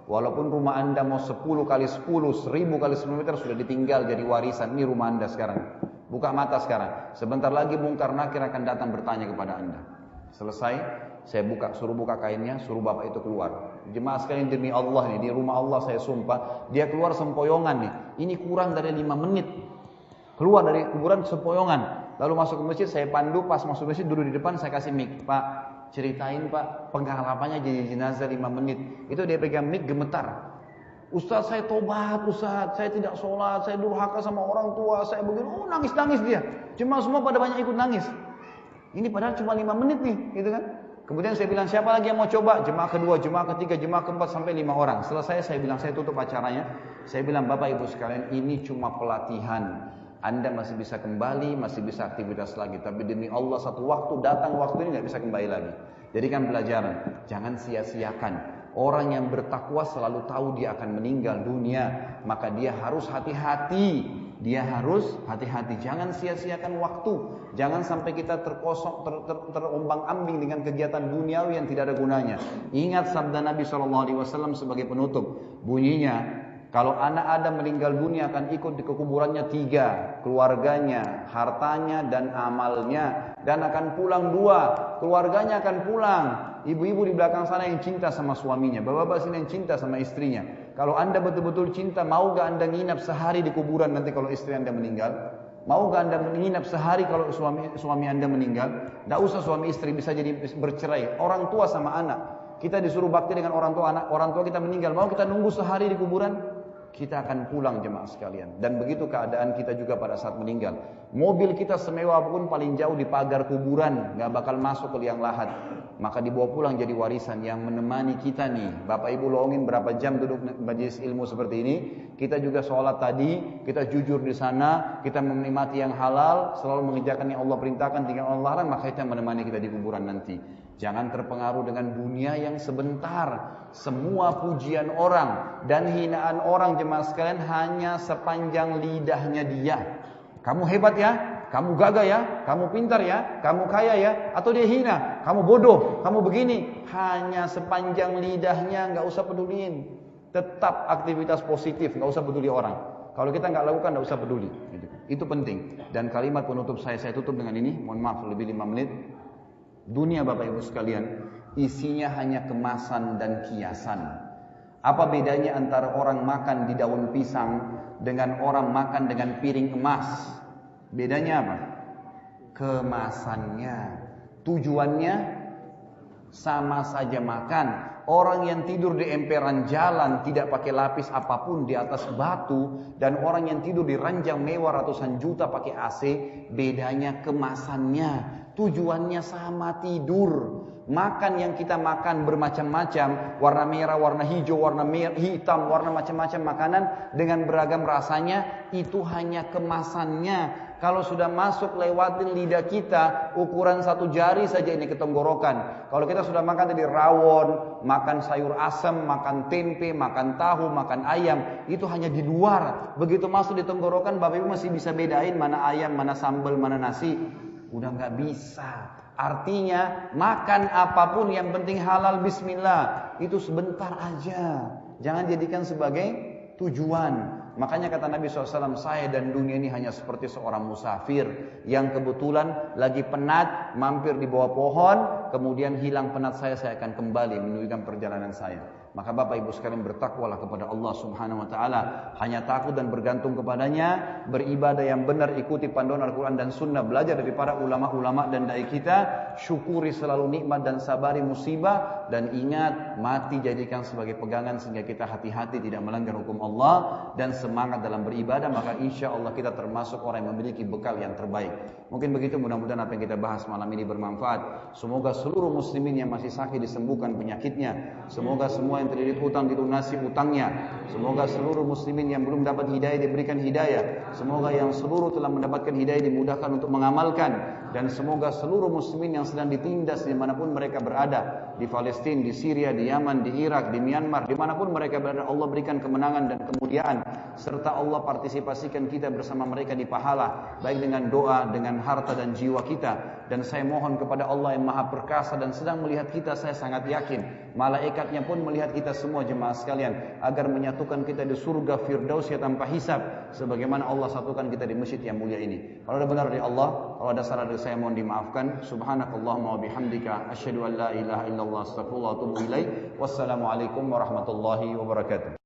Walaupun rumah Anda mau 10 kali 10, 1000 kali 10 meter sudah ditinggal jadi warisan. Ini rumah Anda sekarang. Buka mata sekarang. Sebentar lagi Munkar Nakir akan datang bertanya kepada Anda. Selesai, saya suruh buka kainnya, suruh bapak itu keluar. Jemaah sekalian demi Allah nih, di rumah Allah saya sumpah, dia keluar sempoyongan nih. Ini kurang dari 5 menit. Keluar dari kuburan sempoyongan. Lalu masuk ke masjid, saya pandu, pas masuk masjid duduk di depan, saya kasih mic. Pak, ceritain Pak, pengharapannya jadi jenazah 5 menit. Itu dia pegang mic gemetar. Ustaz saya tobat, Ustaz saya tidak sholat, saya durhaka sama orang tua, saya begini, nangis-nangis dia. Cuma semua pada banyak ikut nangis. Ini padahal cuma 5 menit nih, gitu kan. Kemudian saya bilang, siapa lagi yang mau coba? Jemaah kedua, jemaah ketiga, jemaah keempat, sampai 5 orang. Selesai saya bilang, saya tutup acaranya. Saya bilang, Bapak Ibu sekalian, ini cuma pelatihan. Anda masih bisa kembali, masih bisa aktivitas lagi. Tapi demi Allah, satu waktu datang, waktu ini nggak bisa kembali lagi. Jadikan pelajaran, jangan sia-siakan. Orang yang bertakwa selalu tahu dia akan meninggal dunia, maka dia harus hati-hati. Dia harus hati-hati, jangan sia-siakan waktu. Jangan sampai kita terombang-ambing dengan kegiatan duniawi yang tidak ada gunanya. Ingat sabda Nabi SAW sebagai penutup. Bunyinya, kalau anak Adam meninggal dunia akan ikut di kuburannya 3, keluarganya, hartanya, dan amalnya. Dan akan pulang 2, keluarganya akan pulang. Ibu-ibu di belakang sana yang cinta sama suaminya, bapak-bapak sini yang cinta sama istrinya. Kalau Anda betul-betul cinta, mau gak Anda nginap sehari di kuburan nanti kalau istri Anda meninggal? Mau gak Anda menginap sehari kalau suami Anda meninggal? Tidak usah suami istri, bisa jadi bercerai. Orang tua sama anak, kita disuruh bakti dengan orang tua, anak orang tua kita meninggal, mau kita nunggu sehari di kuburan? Kita akan pulang jemaah sekalian. Dan begitu keadaan kita juga pada saat meninggal. Mobil kita semewah pun paling jauh di pagar kuburan, gak bakal masuk ke liang lahat. Maka dibawa pulang jadi warisan yang menemani kita nih. Bapak Ibu longin berapa jam duduk majelis ilmu seperti ini. Kita juga sholat tadi, kita jujur di sana, kita menikmati yang halal, selalu mengerjakan yang Allah perintahkan, tinggal Allah larang, maka itu yang menemani kita di kuburan nanti. Jangan terpengaruh dengan dunia yang sebentar. Semua pujian orang dan hinaan orang jemaah sekalian hanya sepanjang lidahnya dia. Kamu hebat ya, kamu gagah ya, kamu pintar ya, kamu kaya ya, atau dia hina, kamu bodoh, kamu begini. Hanya sepanjang lidahnya, nggak usah peduliin. Tetap aktivitas positif, nggak usah peduli orang. Kalau kita nggak lakukan, nggak usah peduli. Itu penting. Dan kalimat penutup saya tutup dengan ini. Mohon maaf lebih 5 menit. Dunia Bapak Ibu sekalian, isinya hanya kemasan dan kiasan. Apa bedanya antara orang makan di daun pisang dengan orang makan dengan piring emas? Bedanya apa? Kemasannya. Tujuannya sama saja makan. Orang yang tidur di emperan jalan tidak pakai lapis apapun di atas batu, dan orang yang tidur di ranjang mewah ratusan juta pakai AC, bedanya kemasannya. Tujuannya sama, tidur. Makan yang kita makan bermacam-macam, warna merah, warna hijau, warna hitam, warna macam-macam makanan dengan beragam rasanya, itu hanya kemasannya. Kalau sudah masuk lewatin lidah kita, ukuran 1 jari saja ini ke tenggorokan. Kalau kita sudah makan tadi rawon, makan sayur asam, makan tempe, makan tahu, makan ayam, itu hanya di luar. Begitu masuk di tenggorokan, Bapak Ibu masih bisa bedain mana ayam, mana sambal, mana nasi. Udah nggak bisa. Artinya makan apapun yang penting halal, bismillah. Itu sebentar aja. Jangan jadikan sebagai tujuan. Makanya kata Nabi SAW, saya dan dunia ini hanya seperti seorang musafir yang kebetulan lagi penat, mampir di bawah pohon, kemudian hilang penat saya akan kembali menujukan perjalanan saya. Maka Bapak Ibu sekalian bertakwalah kepada Allah Subhanahu wa taala, hanya takut dan bergantung kepadanya, beribadah yang benar, ikuti panduan Al-Qur'an dan Sunnah, belajar dari para ulama-ulama dan dai kita, syukuri selalu nikmat dan sabari musibah, dan ingat mati jadikan sebagai pegangan sehingga kita hati-hati tidak melanggar hukum Allah dan semangat dalam beribadah, maka insya Allah kita termasuk orang yang memiliki bekal yang terbaik. Mungkin begitu, mudah-mudahan apa yang kita bahas malam ini bermanfaat. Semoga seluruh muslimin yang masih sakit disembuhkan penyakitnya. Semoga semua yang terlilit hutang dilunasi utangnya. Semoga seluruh muslimin yang belum dapat hidayah diberikan hidayah. Semoga yang seluruh telah mendapatkan hidayah dimudahkan untuk mengamalkan. Dan semoga seluruh muslimin yang sedang ditindas dimanapun mereka berada, di Palestina, di Syria, di Yaman, di Irak, di Myanmar, dimanapun mereka berada, Allah berikan kemenangan dan kemuliaan, serta Allah partisipasikan kita bersama mereka di pahala, baik dengan doa, dengan harta dan jiwa kita. Dan saya mohon kepada Allah yang Maha Perkasa dan sedang melihat kita, saya sangat yakin malaikatnya pun melihat kita semua jemaah sekalian, agar menyatukan kita di surga Firdausnya tanpa hisab, sebagaimana Allah satukan kita di masjid yang mulia ini. Kalau ada benar dari Allah, kalau ada salah dari saya mohon dimaafkan. Subhanakallahumma wa bihamdika asyhadu an la ilaha illallah astaghfirullah wa atubu ilaik. Wassalamualaikum warahmatullahi wabarakatuh.